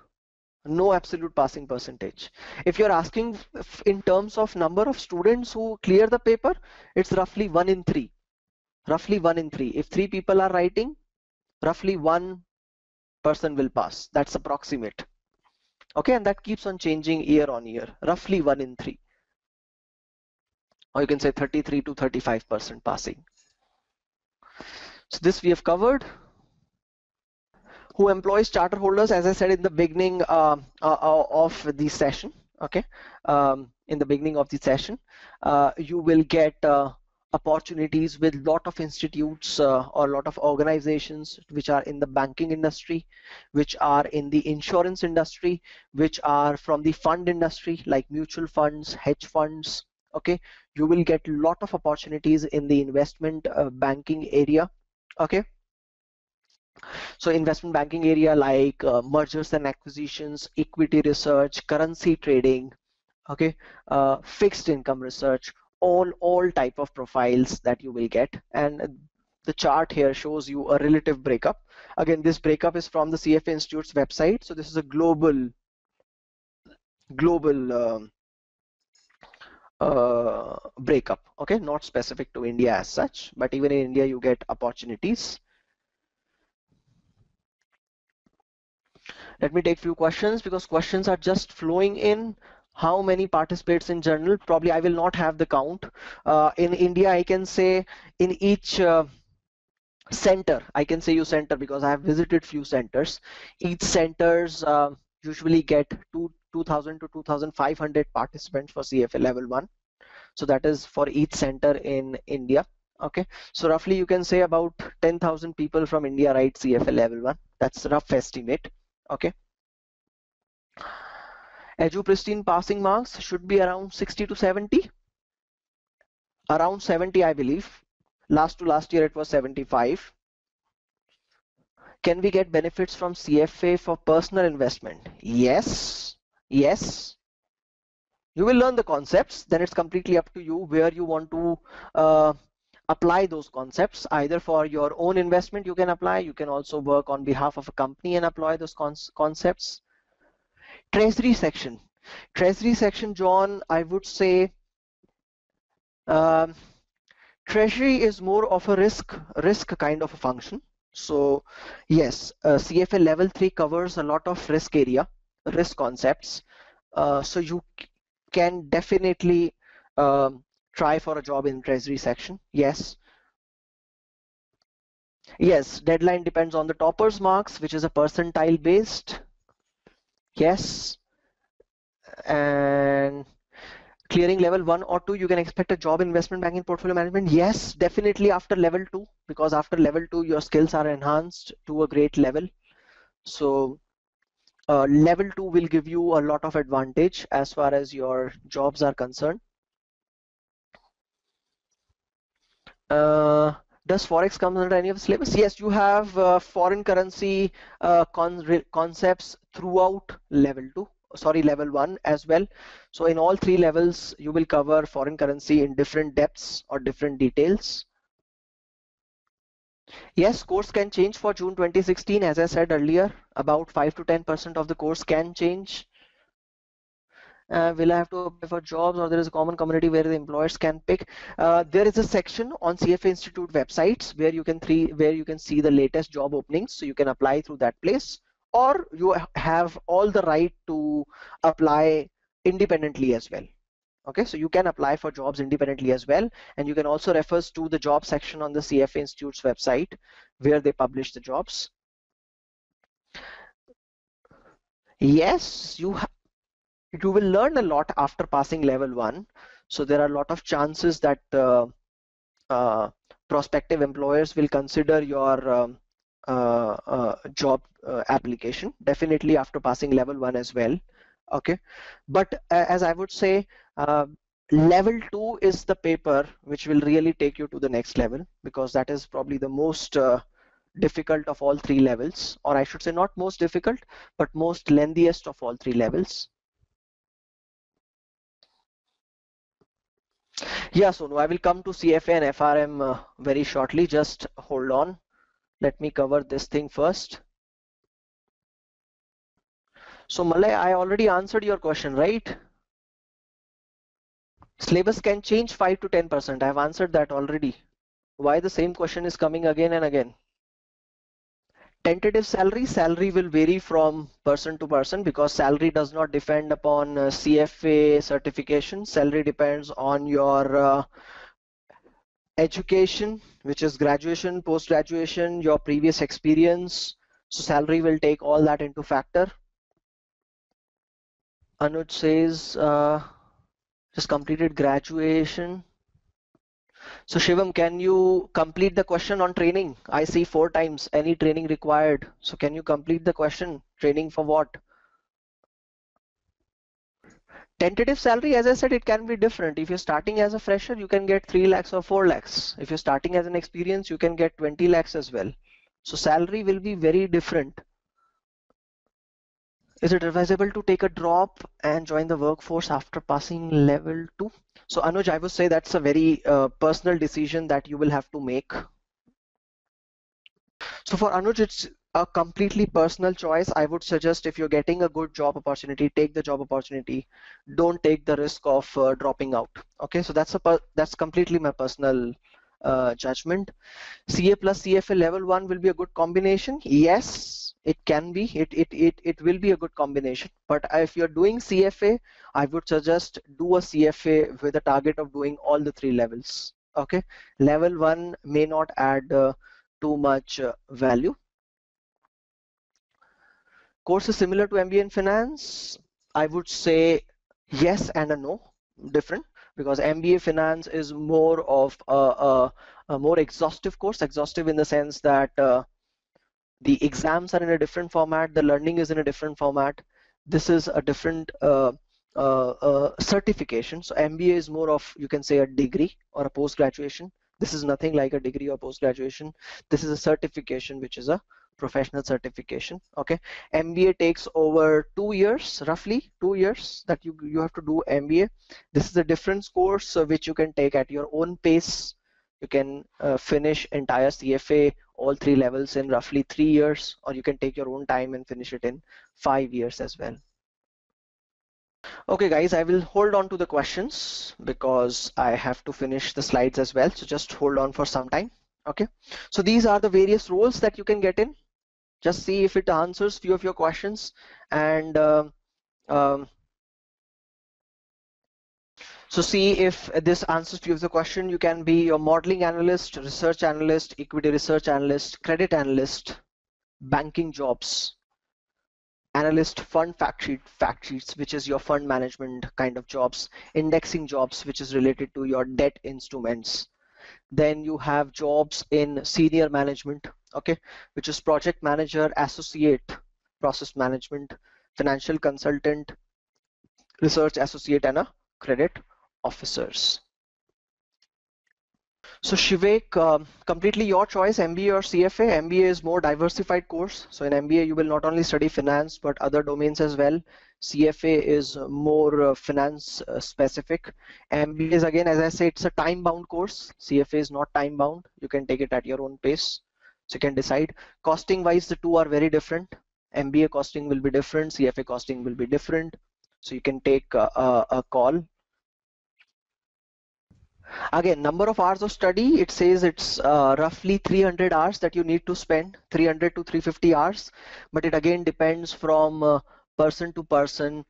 No absolute passing percentage. If you're asking in terms of number of students who clear the paper, it's roughly 1 in 3. Roughly 1 in 3. If 3 people are writing, roughly 1 person will pass. That's approximate. Okay, and that keeps on changing year on year. Roughly 1 in 3. Or you can say 33 to 35% passing. So this we have covered. Who employs charter holders, as I said in the beginning of the session. Okay, in the beginning of the session, you will get opportunities with lot of institutes or lot of organizations which are in the banking industry, which are in the insurance industry, which are from the fund industry like mutual funds, hedge funds. Okay, you will get lot of opportunities in the investment banking area. Okay. So investment banking area like mergers and acquisitions, equity research, currency trading, okay, fixed income research, all type of profiles that you will get. And the chart here shows you a relative breakup. Again, this breakup is from the CFA Institute's website. So this is a global breakup, okay, not specific to India as such, but even in India you get opportunities. Let me take few questions because questions are just flowing in. How many participates in general? Probably I will not have the count. In India, I can say in each center, I can say you center because I have visited few centers. Each centers usually get 2,000 to 2,500 participants for CFA level 1. So that is for each center in India. Okay, so roughly you can say about 10,000 people from India write CFA level 1. That's a rough estimate. Okay. EduPristine passing marks should be around 60 to 70. Around 70, I believe. Last to last year it was 75. Can we get benefits from CFA for personal investment? Yes. Yes. You will learn the concepts, then it's completely up to you where you want to uh, apply those concepts. Either for your own investment you can apply, you can also work on behalf of a company and apply those concepts. Treasury section. Treasury section, John, I would say um, treasury is more of a risk kind of a function. So yes, CFA level 3 covers a lot of risk concepts. So you can definitely um, try for a job in treasury section. Yes. Yes, deadline depends on the topper's marks, which is a percentile based. Yes. And clearing level 1 or 2, you can expect a job in investment banking portfolio management. Yes, definitely after level 2, because after level 2 your skills are enhanced to a great level. So level 2 will give you a lot of advantage as far as your jobs are concerned. Does Forex come under any of the syllabus? Yes, you have foreign currency concepts throughout level 1 as well. So in all 3 levels, you will cover foreign currency in different depths or different details. Yes, course can change for June 2016. As I said earlier, about 5 to 10% of the course can change. Will I have to apply for jobs, or there is a common community where the employers can pick? There is a section on CFA Institute websites where you can see the latest job openings, so you can apply through that place, or you have all the right to apply independently as well. Okay, so you can apply for jobs independently as well, and you can also refer to the job section on the CFA Institute's website where they publish the jobs. Yes, you will learn a lot after passing level 1. So there are a lot of chances that prospective employers will consider your job application, definitely after passing level 1 as well. Okay, but as I would say, level 2 is the paper which will really take you to the next level, because that is probably the most difficult of all 3 levels, or I should say not most difficult, but most lengthiest of all 3 levels. Yeah, Sonu, I will come to CFA and FRM very shortly. Just hold on. Let me cover this thing first. So Malay, I already answered your question, right? Syllabus can change 5 to 10%. I have answered that already. Why the same question is coming again and again? Tentative salary will vary from person to person, because salary does not depend upon CFA certification. Salary depends on your education, which is graduation, post-graduation, your previous experience. So salary will take all that into factor. Anuj says just completed graduation. So Shivam, can you complete the question on training? I see 4 times any training required. So can you complete the question? Training for what? Tentative salary, as I said, it can be different. If you're starting as a fresher, you can get 3 lakhs or 4 lakhs. If you're starting as an experience, you can get 20 lakhs as well. So salary will be very different. Is it advisable to take a drop and join the workforce after passing level 2? So Anuj, I would say that's a very personal decision that you will have to make. So for Anuj, it's a completely personal choice. I would suggest, if you're getting a good job opportunity, take the job opportunity. Don't take the risk of dropping out. Okay, so that's completely my personal judgment. CA plus CFA level 1 will be a good combination. Yes, it can be. It will be a good combination. But if you're doing CFA, I would suggest do a CFA with a target of doing all the 3 levels. Okay, level 1 may not add too much value. Course is similar to MBA in finance. I would say yes and a no, different, because MBA finance is more of a more exhaustive course, exhaustive in the sense that the exams are in a different format, the learning is in a different format. This is a different certification. So MBA is more of, you can say, a degree or a post graduation. This is nothing like a degree or post graduation. This is a certification, which is a professional certification. Okay, MBA takes over 2 years, roughly 2 years that you have to do MBA. This is a different course which you can take at your own pace. You can finish entire CFA all three levels in roughly 3 years, or you can take your own time and finish it in 5 years as well. Okay, guys, I will hold on to the questions because I have to finish the slides as well. So just hold on for some time. Okay, so these are the various roles that you can get in. Just see if it answers few of your questions. And so see if this answers few of the question. You can be your modeling analyst, research analyst, equity research analyst, credit analyst, banking jobs, analyst, fund fact sheets, which is your fund management kind of jobs, indexing jobs, which is related to your debt instruments. Then you have jobs in senior management, okay, which is project manager, associate, process management, financial consultant, research associate, and a credit officers. So Shivek, completely your choice, MBA or CFA. MBA is more diversified course. So in MBA, you will not only study finance, but other domains as well. CFA is more finance specific. MBA is, again, as I say, it's a time-bound course. CFA is not time-bound. You can take it at your own pace. So you can decide. Costing-wise, the two are very different. MBA costing will be different. CFA costing will be different. So you can take a call. Again, number of hours of study, it says it's roughly 300 hours that you need to spend, 300 to 350 hours. But it again depends from person to person,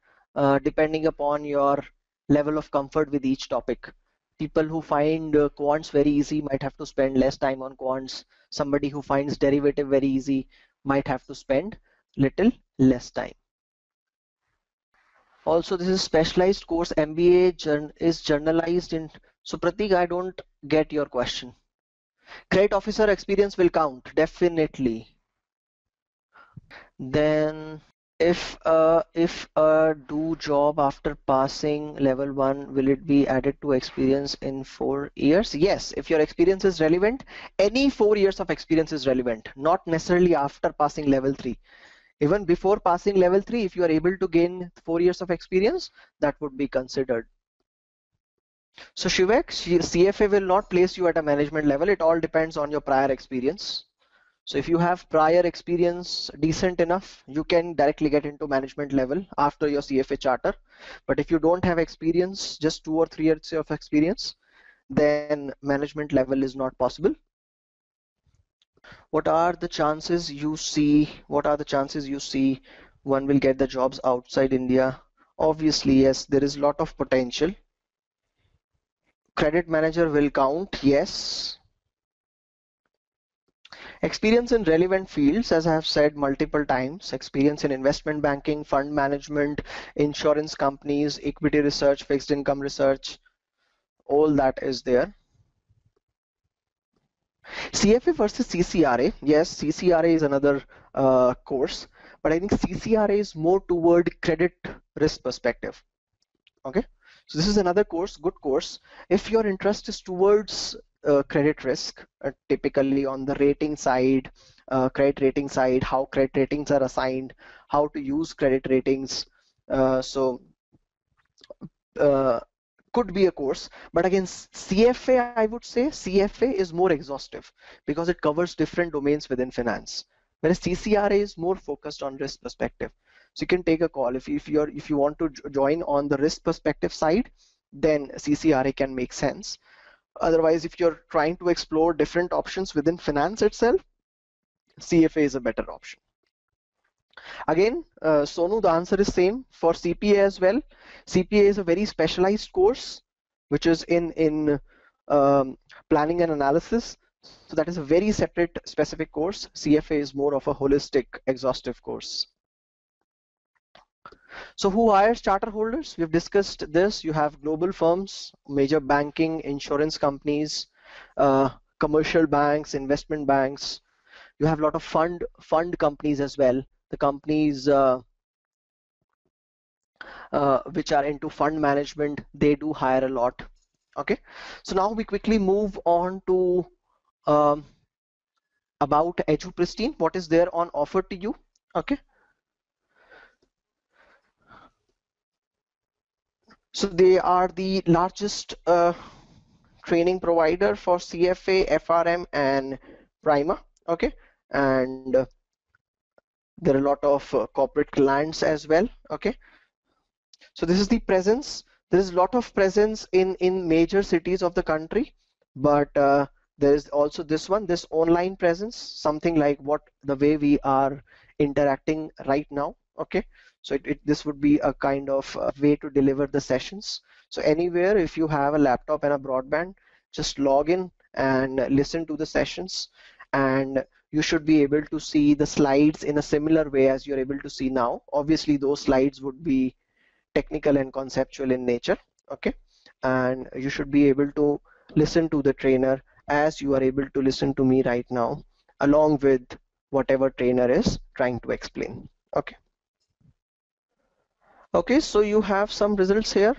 depending upon your level of comfort with each topic. People who find quants very easy might have to spend less time on quants. Somebody who finds derivative very easy might have to spend little less time. Also, this is specialized course. MBA is journalized in. So Pratik, I don't get your question. Credit officer experience will count, definitely. Then if do job after passing level 1, will it be added to experience in 4 years? Yes, if your experience is relevant, any 4 years of experience is relevant, not necessarily after passing level 3. Even before passing level 3, if you are able to gain 4 years of experience, that would be considered. So Shivek, CFA will not place you at a management level. It all depends on your prior experience. So if you have prior experience decent enough, you can directly get into management level after your CFA charter. But if you don't have experience, just 2 or 3 years of experience, then management level is not possible. What are the chances you see? What are the chances you see one will get the jobs outside India? Obviously, yes, there is a lot of potential. Credit manager will count, yes. Experience in relevant fields, as I have said multiple times, experience in investment banking, fund management, insurance companies, equity research, fixed income research, all that is there. CFA versus CCRA, yes, CCRA is another course, but I think CCRA is more toward credit risk perspective. Okay, so this is another course, good course. If your interest is towards credit risk, typically on the rating side, credit rating side, how credit ratings are assigned, how to use credit ratings, so could be a course. But again, CFA, I would say CFA is more exhaustive because it covers different domains within finance, whereas CCRA is more focused on risk perspective. So you can take a call if you want to join on the risk perspective side, then CCRA can make sense. Otherwise, if you're trying to explore different options within finance itself, CFA is a better option. Again, Sonu, the answer is same for CPA as well. CPA is a very specialized course, which is in planning and analysis. So that is a very separate specific course. CFA is more of a holistic, exhaustive course. So who hires charter holders? We've discussed this. You have global firms, major banking, insurance companies, commercial banks, investment banks. You have a lot of fund companies as well. The companies which are into fund management, they do hire a lot. Okay, so now we quickly move on to um, about EduPristine, what is there on offer to you. Okay, so they are the largest training provider for CFA, FRM, and Prima. Okay, and there are a lot of corporate clients as well. Okay, so this is the presence. There is a lot of presence in major cities of the country, but there is also this online presence, something like what the way we are interacting right now. Okay, so this would be a kind of way to deliver the sessions. So anywhere, if you have a laptop and a broadband, just log in and listen to the sessions, and you should be able to see the slides in a similar way as you're able to see now. Obviously, those slides would be technical and conceptual in nature. Okay, and you should be able to listen to the trainer as you are able to listen to me right now, along with whatever trainer is trying to explain. Okay, okay, so you have some results here.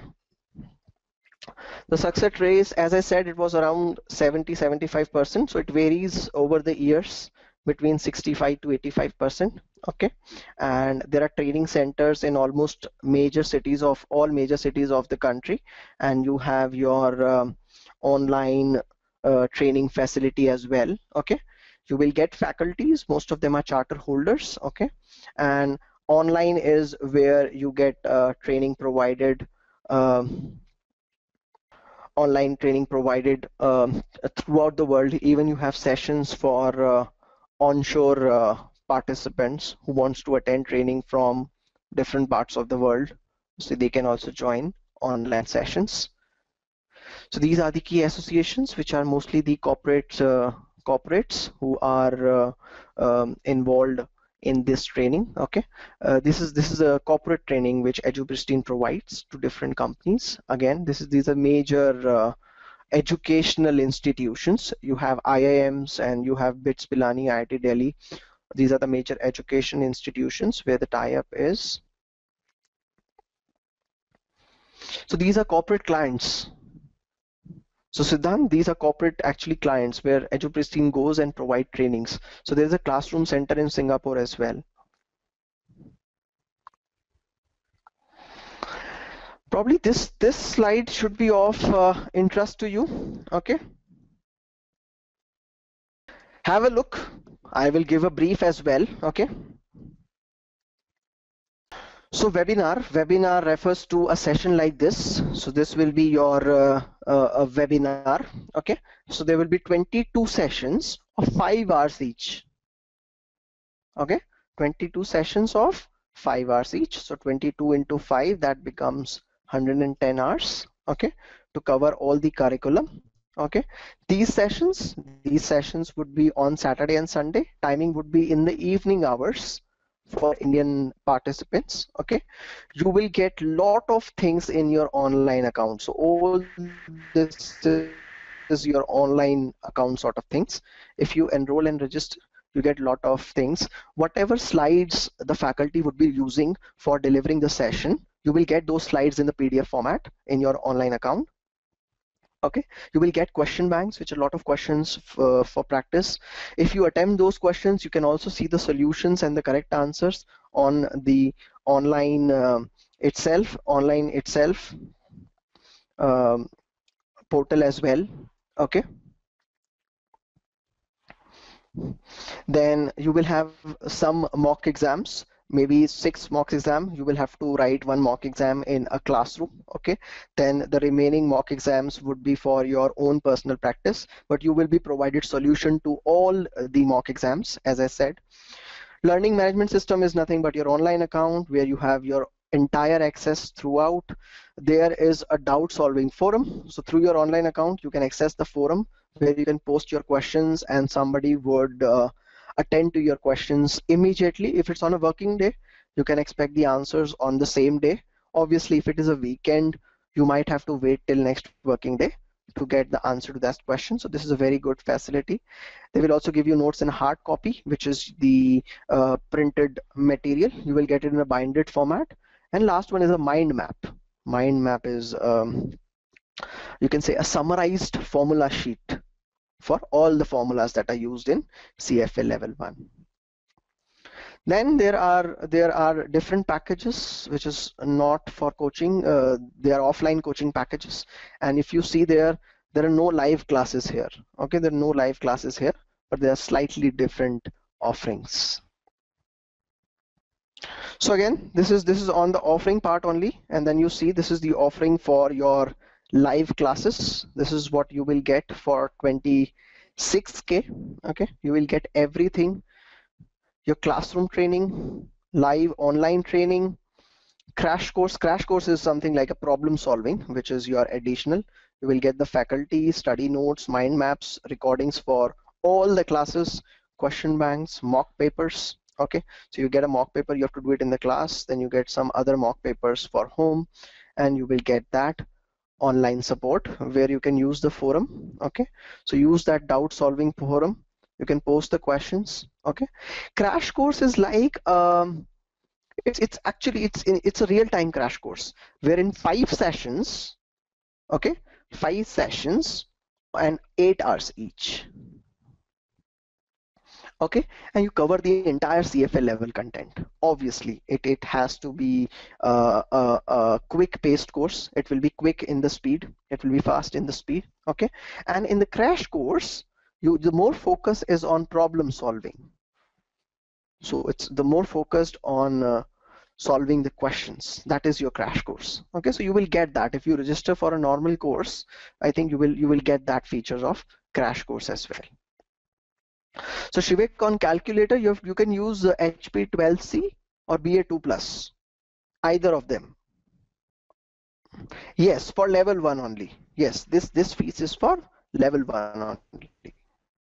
The success rate, as I said, it was around 70-75%, so it varies over the years between 65 to 85%. Okay, and there are training centers in almost major cities of all major cities of the country, and you have your online training facility as well. Okay, you will get faculties, most of them are charter holders. Okay, and online is where you get training provided, online training provided throughout the world. Even you have sessions for onshore participants who wants to attend training from different parts of the world, so they can also join online sessions. So these are the key associations, which are mostly the corporates who are involved in this training. Okay, this is a corporate training which EduPristine provides to different companies. Again, these are major educational institutions. You have IIMs and you have BITS Pilani, IIT Delhi. These are the major education institutions where the tie-up is. So these are corporate clients. So Siddhant, these are corporate actually clients where EduPristine goes and provide trainings. So there's a classroom center in Singapore as well. Probably this slide should be of interest to you. Okay, have a look. I will give a brief as well. Okay, so webinar refers to a session like this. So this will be your a webinar. Okay, so there will be 22 sessions of 5 hours each. Okay, 22 sessions of 5 hours each. So 22 into 5, that becomes 110 hours. Okay, to cover all the curriculum. Okay, these sessions would be on Saturday and Sunday. Timing would be in the evening hours for Indian participants. Okay, you will get lot of things in your online account. So all this is your online account sort of things. If you enroll and register, you get lot of things. Whatever slides the faculty would be using for delivering the session, you will get those slides in the PDF format in your online account. Okay, you will get question banks, which are a lot of questions for practice. If you attempt those questions, you can also see the solutions and the correct answers on the online itself um, portal as well. Okay, then you will have some mock exams, maybe 6 mock exam. You will have to write 1 mock exam in a classroom. Okay, then the remaining mock exams would be for your own personal practice, but you will be provided solution to all the mock exams. As I said, learning management system is nothing but your online account where you have your entire access throughout. There is a doubt solving forum. So through your online account, you can access the forum where you can post your questions and somebody would attend to your questions immediately. If it's on a working day, you can expect the answers on the same day. Obviously, if it is a weekend, you might have to wait till next working day to get the answer to that question. So this is a very good facility. They will also give you notes in hard copy, which is the printed material. You will get it in a binded format, And last one is a mind map. Mind map is you can say a summarized formula sheet for all the formulas that are used in CFA level 1. Then there are different packages which is not for coaching. They are offline coaching packages, and if you see there are no live classes here. Okay, there are no live classes here, but they are slightly different offerings. So again, this is on the offering part only, and then you see this is the offering for your live classes. This is what you will get for 26K. Okay, you will get everything: your classroom training, live online training, crash course. Crash course is something like a problem solving, which is your additional. You will get the faculty, study notes, mind maps, recordings for all the classes, question banks, mock papers. Okay, so you get a mock paper, you have to do it in the class, then you get some other mock papers for home, and you will get that online support where you can use the forum. Okay, so use that doubt solving forum, you can post the questions. Okay, crash course is like it's actually it's a real-time crash course where in 5 sessions, okay, 5 sessions and 8 hours each. Okay, and you cover the entire CFA level content. Obviously it has to be a quick paced course. It will be quick in the speed, it will be fast in the speed. Okay, and in the crash course the more focus is on problem solving. So it's the more focused on solving the questions. That is your crash course. Okay, so you will get that if you register for a normal course. I think you will get that features of crash course as well. So Shivik, on calculator you can use HP 12C or BA2 plus, either of them. Yes, for level 1 only. Yes, this fees is for level 1 only.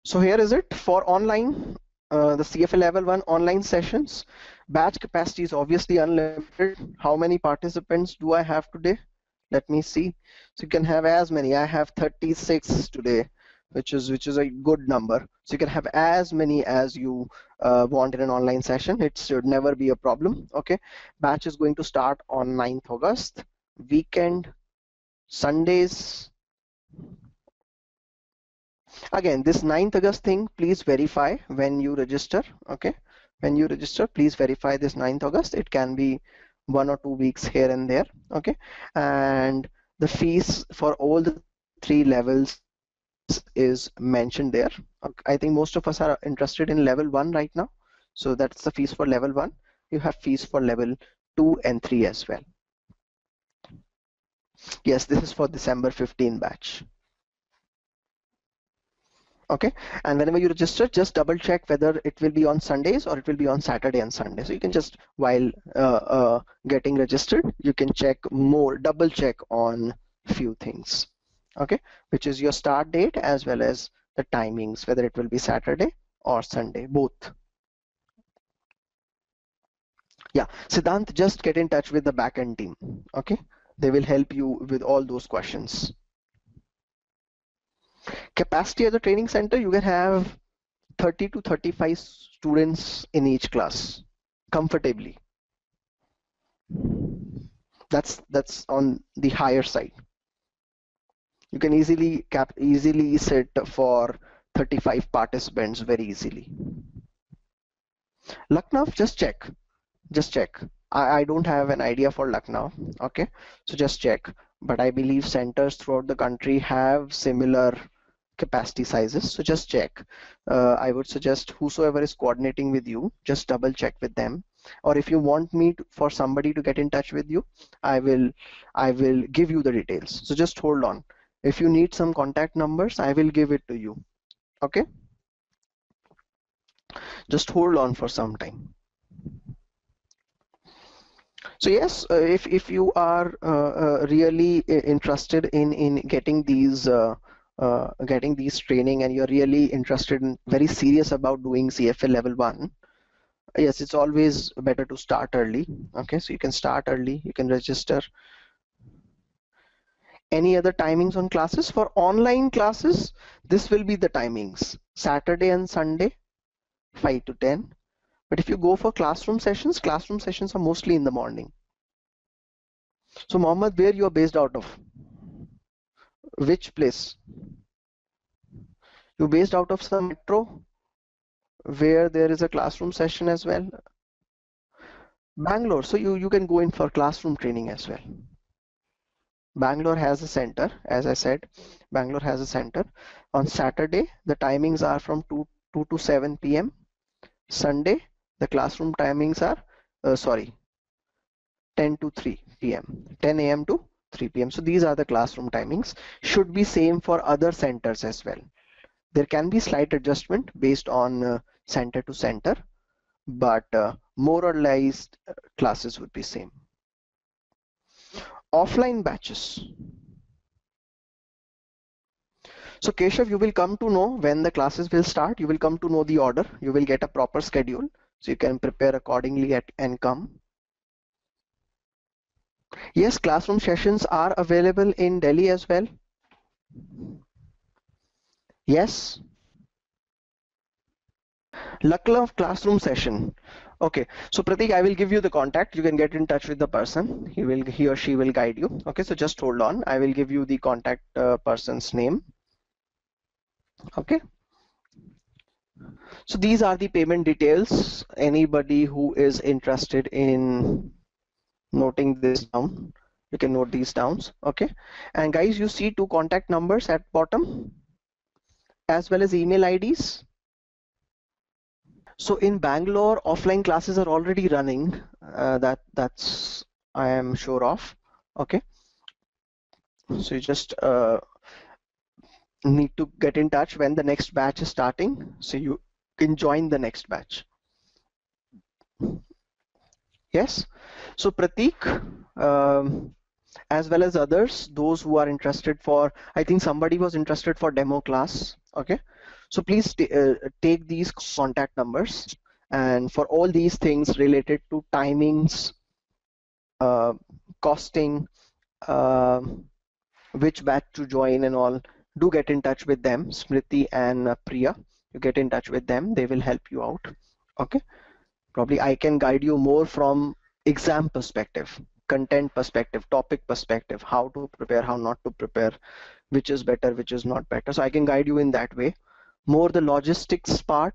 So here is it for online, the CFA level 1 online sessions. Batch capacity is obviously unlimited. How many participants do I have today? Let me see. So you can have as many. I have 36 today, which is a good number. So you can have as many as you want in an online session. It should never be a problem. Okay, batch is going to start on 9th August, weekend, Sundays. Again, this 9th August thing, please verify when you register. Okay, when you register, please verify this 9th August. It can be 1 or 2 weeks here and there. Okay, and the fees for all the 3 levels is mentioned there. Okay, I think most of us are interested in level 1 right now, so that's the fees for level 1. You have fees for level 2 and 3 as well. Yes, this is for December 15 batch. Okay, and whenever you register, just double check whether it will be on Sundays or it will be on Saturday and Sunday. So you can just, while getting registered, you can check double check on few things. Okay, which is your start date as well as the timings, whether it will be Saturday or Sunday, both. Yeah, Siddhant, just get in touch with the backend team. Okay, they will help you with all those questions. Capacity at the training center, you can have 30 to 35 students in each class comfortably. That's on the higher side. You can easily sit for 35 participants very easily. Lucknow, just check. I don't have an idea for Lucknow. Okay, so just check. But I believe centers throughout the country have similar capacity sizes, so just check. I would suggest whosoever is coordinating with you, just double check with them, or if you want me for somebody to get in touch with you, I will give you the details. So just hold on. If you need some contact numbers, I will give it to you. Okay, just hold on for some time. So yes, if you are really interested in getting these training, and you're really interested in very serious about doing CFA level 1, yes, it's always better to start early. Okay, so you can start early, you can register. Any other timings on classes? For online classes, this will be the timings: Saturday and Sunday 5 to 10. But if you go for classroom sessions are mostly in the morning. So Mohammed, where you are based out of? Which place? You based out of some metro where there is a classroom session as well? Bangalore. So you can go in for classroom training as well. Bangalore has a center, as I said. Bangalore has a center. On Saturday, the timings are from 2 to 7 p.m. Sunday, the classroom timings are, sorry, 10 to 3 p.m. 10 a.m. to 3 p.m. So these are the classroom timings. Should be same for other centers as well. There can be slight adjustment based on center to center, but more or less classes would be same. Offline batches. So Keshav, you will come to know when the classes will start. You will come to know the order. You will get a proper schedule, so you can prepare accordingly and come. Yes, classroom sessions are available in Delhi as well. Yes. Lucknow classroom session. Okay, so Pratik, I will give you the contact. You can get in touch with the person. He or she will guide you. Okay, so just hold on. I will give you the contact person's name. Okay. So these are the payment details. Anybody who is interested in noting this down, you can note these down. Okay. And guys, you see two contact numbers at bottom as well as email IDs. So in Bangalore, offline classes are already running. That's I am sure of. Okay. So you just need to get in touch when the next batch is starting, so you can join the next batch. Yes. So Pratik, as well as others, those who are interested for, I think somebody was interested for demo class. Okay. So please take these contact numbers, and for all these things related to timings, costing, which batch to join and all, do get in touch with them, Smriti and Priya. You get in touch with them, they will help you out. Okay. Probably I can guide you more from exam perspective, content perspective, topic perspective, how to prepare, how not to prepare, which is better, which is not better. So I can guide you in that way. More the logistics part,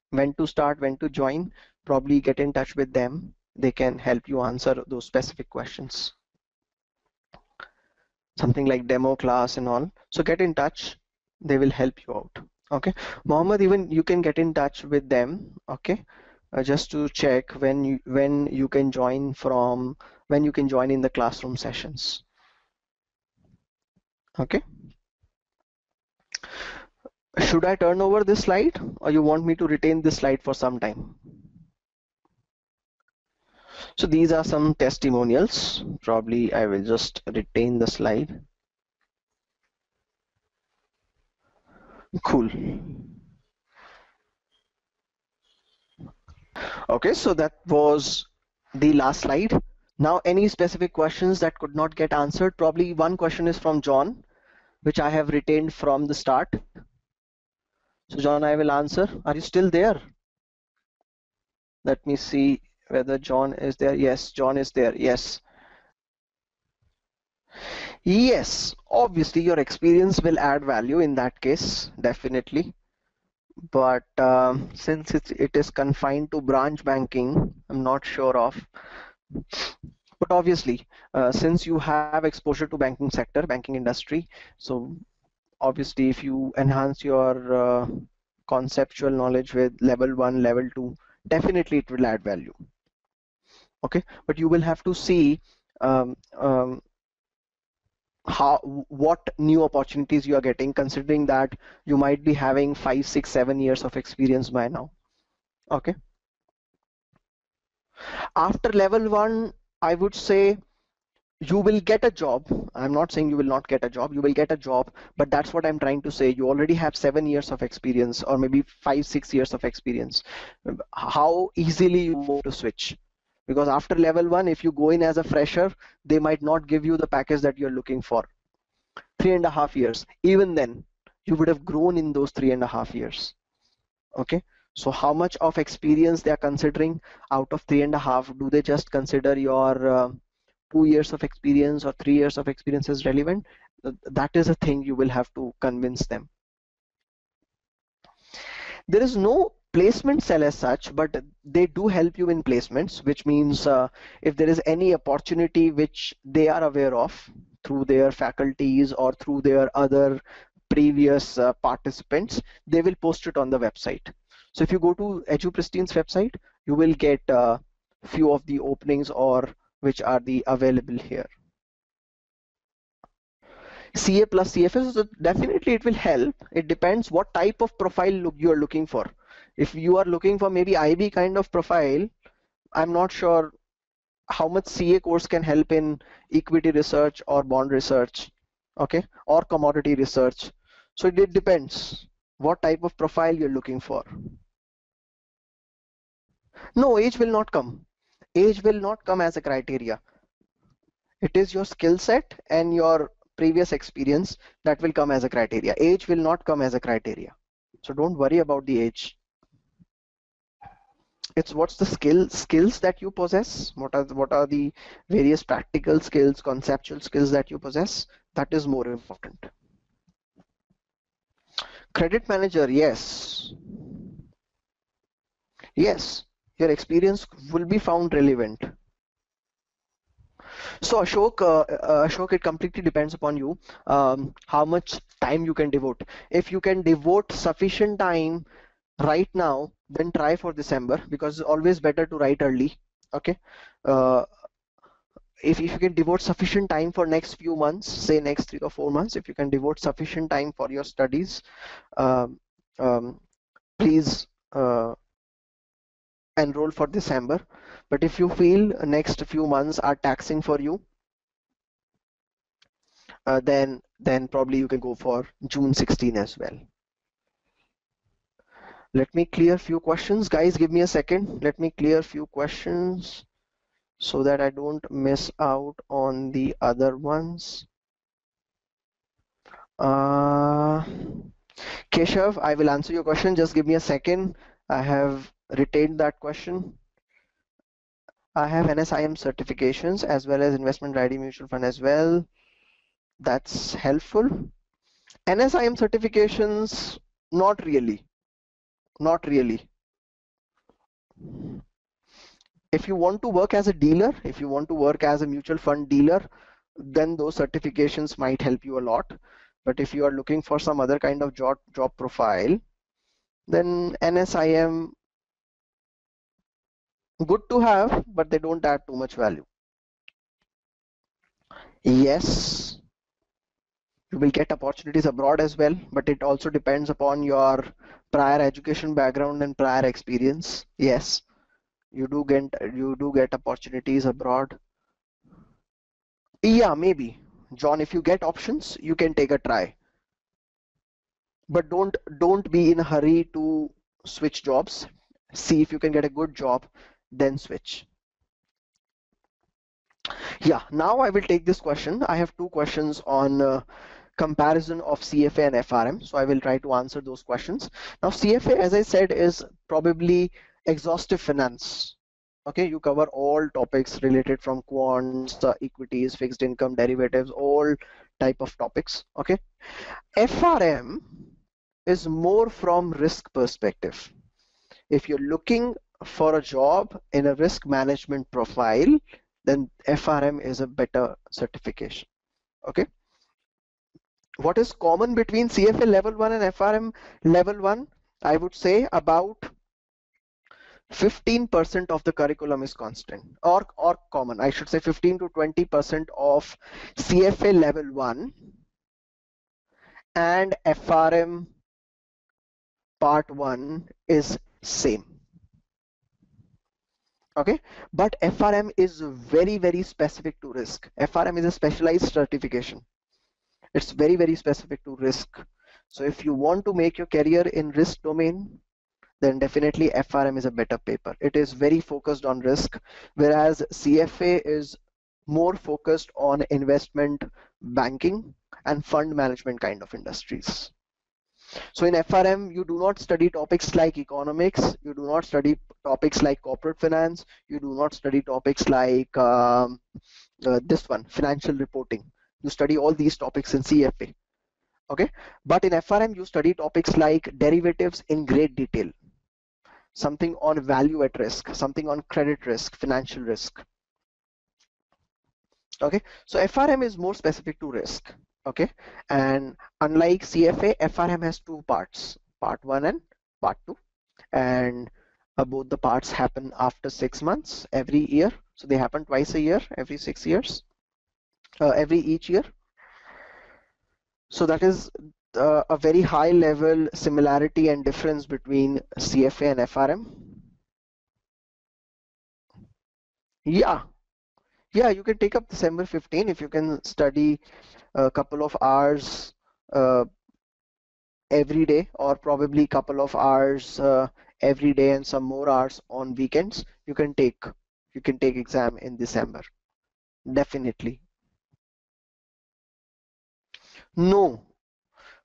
when to start, when to join, probably get in touch with them. They can help you answer those specific questions. Something like demo class and all. So get in touch, they will help you out. Okay. Mohammed, even you can get in touch with them. Okay. Just to check when you can join in the classroom sessions. Okay. Should I turn over this slide, or you want me to retain this slide for some time? So these are some testimonials. Probably I will just retain the slide. Cool. Okay, so that was the last slide. Now, any specific questions that could not get answered? Probably one question is from John, which I have retained from the start. So John, I will answer. Are you still there? Let me see whether John is there. Yes, John is there. Yes. Yes, obviously your experience will add value in that case, definitely. But since it is confined to branch banking, I'm not sure of. But obviously, since you have exposure to banking sector, banking industry, so obviously if you enhance your conceptual knowledge with level 1, level 2, definitely it will add value. Okay, but you will have to see what new opportunities you are getting, considering that you might be having 5, 6, 7 years of experience by now. Okay. After level 1, I would say you will get a job. I'm not saying you will not get a job. You will get a job, but that's what I'm trying to say. You already have 7 years of experience, or maybe 5, 6 years of experience. How easily you want to switch? Because after level 1, if you go in as a fresher, they might not give you the package that you're looking for. 3.5 years. Even then, you would have grown in those 3.5 years. Okay. So how much of experience they are considering out of 3.5? Do they just consider your 2 years of experience or 3 years of experience is relevant, that is a thing you will have to convince them. There is no placement cell as such, but they do help you in placements, which means if there is any opportunity which they are aware of through their faculties or through their other previous participants, they will post it on the website. So if you go to EduPristine's website, you will get few of the openings or which are the available here. CA plus CFA, so definitely it will help. It depends what type of profile you are looking for. If you are looking for maybe IB kind of profile, I'm not sure how much CA course can help in equity research or bond research, okay, or commodity research. So it depends what type of profile you're looking for. No, age will not come. Age will not come as a criteria. It is your skill set and your previous experience that will come as a criteria. Age will not come as a criteria. So don't worry about the age. It's what's the skills that you possess, what are the various practical skills, conceptual skills that you possess, that is more important. Credit manager, yes, your experience will be found relevant. So Ashok, it completely depends upon you, how much time you can devote. If you can devote sufficient time right now, then try for December, because it's always better to write early. Okay, if you can devote sufficient time for next few months, say next 3 or 4 months, if you can devote sufficient time for your studies, um, please enroll for December. But if you feel next few months are taxing for you, then probably you can go for June 16 as well. Let me clear few questions, guys. Give me a second. Let me clear few questions so that I don't miss out on the other ones. Keshav, I will answer your question. Just give me a second. I have retained that question. I have NSIM certifications as well as investment ready mutual fund as well. That's helpful. NSIM certifications, not really. Not really. If you want to work as a dealer, if you want to work as a mutual fund dealer, then those certifications might help you a lot. But if you are looking for some other kind of job profile, then NSIM, good to have, but they don't add too much value. Yes, you will get opportunities abroad as well, but it also depends upon your prior education background and prior experience. Yes, you do get opportunities abroad. Yeah, maybe. John, if you get options, you can take a try. But don't be in a hurry to switch jobs. See if you can get a good job, then switch. Yeah, now I will take this question. I have two questions on comparison of CFA and FRM. So I will try to answer those questions. Now CFA, as I said, is probably exhaustive finance. Okay, you cover all topics related from quants, equities, fixed income, derivatives, all type of topics. Okay, FRM is more from risk perspective. If you're looking for a job in a risk management profile, then FRM is a better certification. Okay. What is common between CFA level 1 and FRM level 1? I would say about 15% of the curriculum is constant or common. I should say 15 to 20% of CFA level 1 and FRM part 1 is same. Okay, but FRM is very specific to risk. FRM is a specialized certification. It's very specific to risk. So if you want to make your career in risk domain, then definitely FRM is a better paper. It is very focused on risk, whereas CFA is more focused on investment banking and fund management kind of industries. So in FRM, you do not study topics like economics, you do not study topics like corporate finance, you do not study topics like this one, financial reporting. You study all these topics in CFA. Okay, but in FRM, you study topics like derivatives in great detail, something on value at risk, something on credit risk, financial risk. Okay, so FRM is more specific to risk. Okay, and unlike CFA, FRM has two parts, part 1 and part 2, and both the parts happen after 6 months every year. So they happen twice a year, every 6 years, every each year. So that is a very high level similarity and difference between CFA and FRM. Yeah, yeah, you can take up December 15 if you can study a couple of hours uh, every day, or probably couple of hours every day and some more hours on weekends. You can take exam in December, definitely. No,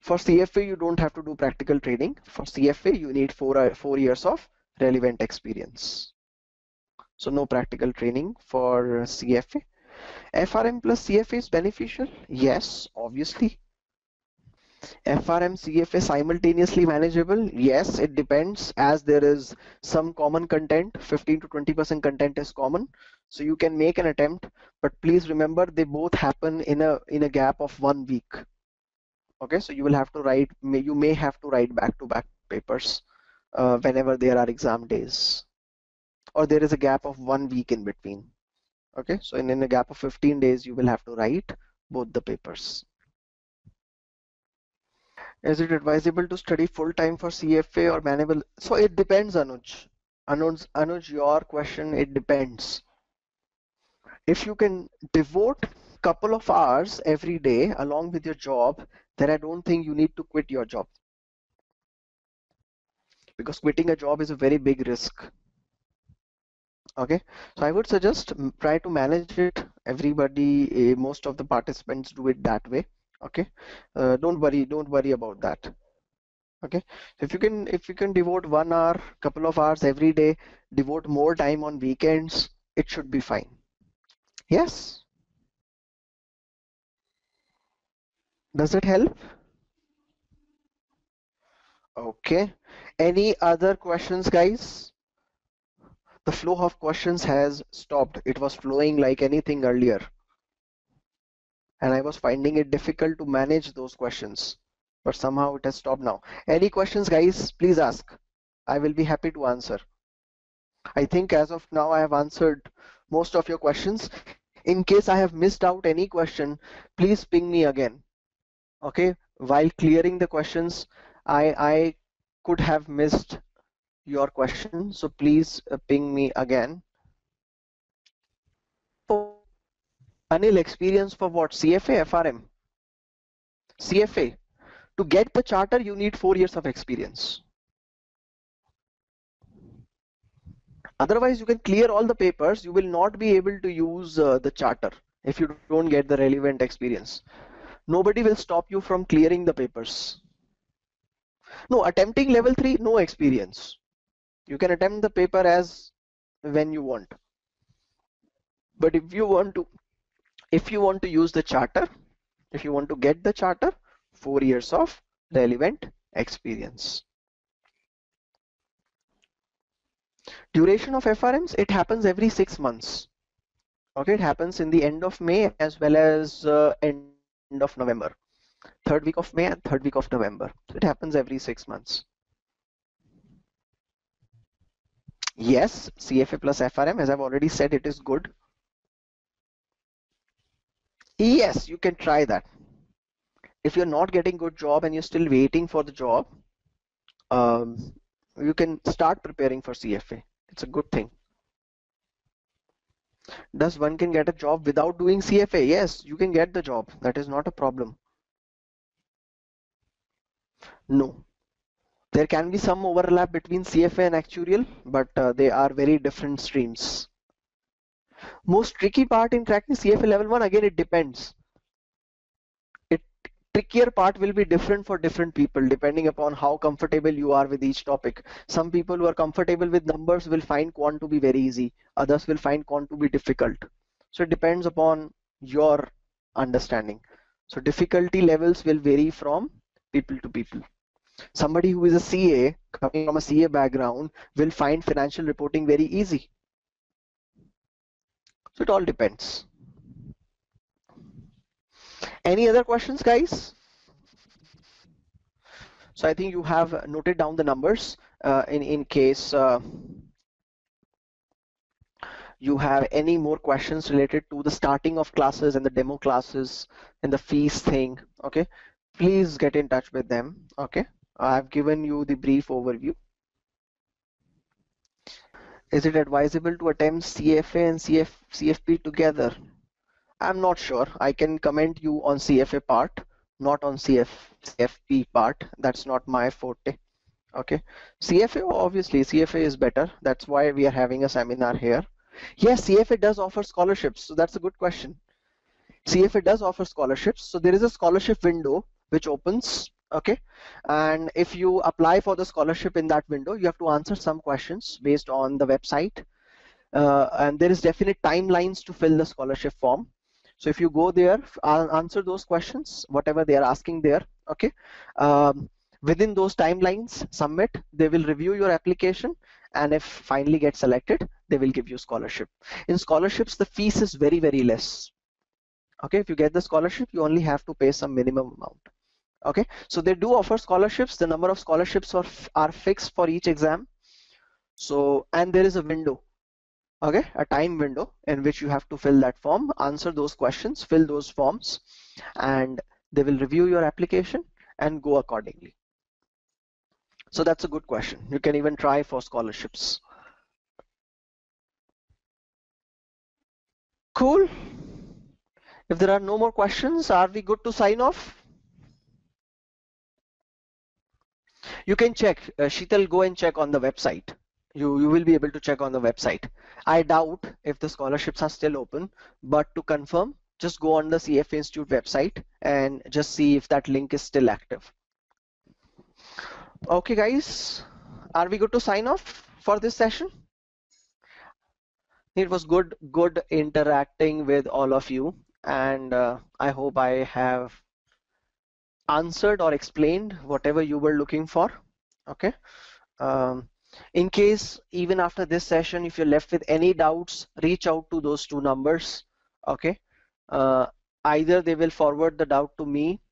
for CFA you don't have to do practical training. For CFA you need 4 years of relevant experience. So no practical training for CFA. FRM plus CFA is beneficial? Yes, obviously. FRM CFA simultaneously manageable? Yes, it depends, as there is some common content, 15 to 20% content is common. So you can make an attempt, but please remember they both happen in a gap of 1 week. Okay, so you will have to write, you may have to write back-to-back papers whenever there are exam days, or there is a gap of 1 week in between. Okay, so in a gap of 15 days, you will have to write both the papers. Is it advisable to study full time for CFA or manageable? So it depends, Anuj. Anuj, your question, it depends. If you can devote couple of hours every day along with your job, then I don't think you need to quit your job, because quitting a job is a very big risk. Okay, so I would suggest try to manage it. Everybody, most of the participants do it that way. Okay, don't worry about that. Okay, so if you can devote 1 hour, couple of hours every day, devote more time on weekends, it should be fine. Yes, does it help? Okay, any other questions, guys? The flow of questions has stopped. It was flowing like anything earlier, and I was finding it difficult to manage those questions, but somehow it has stopped now. Any questions, guys? Please ask. I will be happy to answer. I think as of now I have answered most of your questions. In case I have missed out any question, please ping me again. Okay, while clearing the questions, I could have missed your question, so please ping me again. For Anil, experience for what? CFA, FRM? CFA. To get the charter, you need 4 years of experience. Otherwise, you can clear all the papers. You will not be able to use the charter if you don't get the relevant experience. Nobody will stop you from clearing the papers. No, attempting level 3, no experience. You can attempt the paper as when you want. But if you want to use the charter, if you want to get the charter, 4 years of relevant experience. Duration of FRMs, it happens every 6 months. Okay, it happens in the end of May as well as end of November. 3rd week of May and 3rd week of November. So it happens every 6 months. Yes, CFA plus FRM, as I've already said, it is good. Yes, you can try that. If you're not getting good job and you're still waiting for the job, you can start preparing for CFA. It's a good thing. Does one can get a job without doing CFA? Yes, you can get the job. That is not a problem. No. There can be some overlap between CFA and actuarial, but they are very different streams. Most tricky part in cracking CFA level 1, again, it depends. It trickier part will be different for different people depending upon how comfortable you are with each topic. Some people who are comfortable with numbers will find quant to be very easy, others will find quant to be difficult. So it depends upon your understanding. So difficulty levels will vary from people to people. Somebody who is a CA, coming from a CA background, will find financial reporting very easy. So it all depends. Any other questions, guys? So I think you have noted down the numbers in case you have any more questions related to the starting of classes and the demo classes and the fees thing. Okay, please get in touch with them. Okay, I've given you the brief overview. Is it advisable to attempt CFA and CFP together? I'm not sure. I can comment you on CFA part, not on CFP part. That's not my forte. Okay, CFA, obviously CFA is better. That's why we are having a seminar here. Yes, CFA does offer scholarships. So that's a good question. CFA does offer scholarships. So there is a scholarship window which opens. Okay, and if you apply for the scholarship in that window, you have to answer some questions based on the website. And there is definite timelines to fill the scholarship form. So if you go there, answer those questions, whatever they are asking there. Okay, within those timelines, submit. They will review your application, and if finally get selected, they will give you scholarship. In scholarships, the fees is very, very less. Okay, if you get the scholarship, you only have to pay some minimum amount. Okay, so they do offer scholarships. The number of scholarships are fixed for each exam. So, and there is a window. Okay, a time window in which you have to fill that form, answer those questions, fill those forms, and they will review your application and go accordingly. So that's a good question. You can even try for scholarships. Cool. If there are no more questions, are we good to sign off? You can check, Sheetal, go and check on the website. You will be able to check on the website. I doubt if the scholarships are still open, but to confirm, just go on the CFA Institute website and just see if that link is still active. Okay, guys, are we good to sign off for this session? It was good interacting with all of you, and I hope I have answered or explained whatever you were looking for. Okay. In case even after this session, if you're left with any doubts, reach out to those two numbers. Okay, either they will forward the doubt to me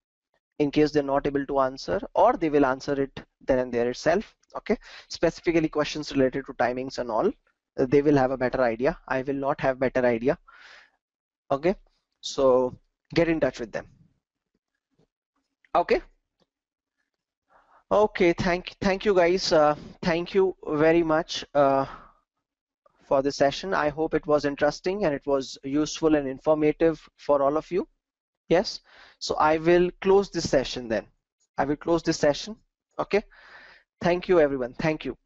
in case they're not able to answer, or they will answer it then and there itself. Okay, specifically questions related to timings and all, they will have a better idea. I will not have better idea. Okay, so get in touch with them. Okay. Okay, thank you guys. Thank you very much for this session. I hope it was interesting and it was useful and informative for all of you. Yes, so I will close this session then. I will close this session. Okay, thank you everyone. Thank you.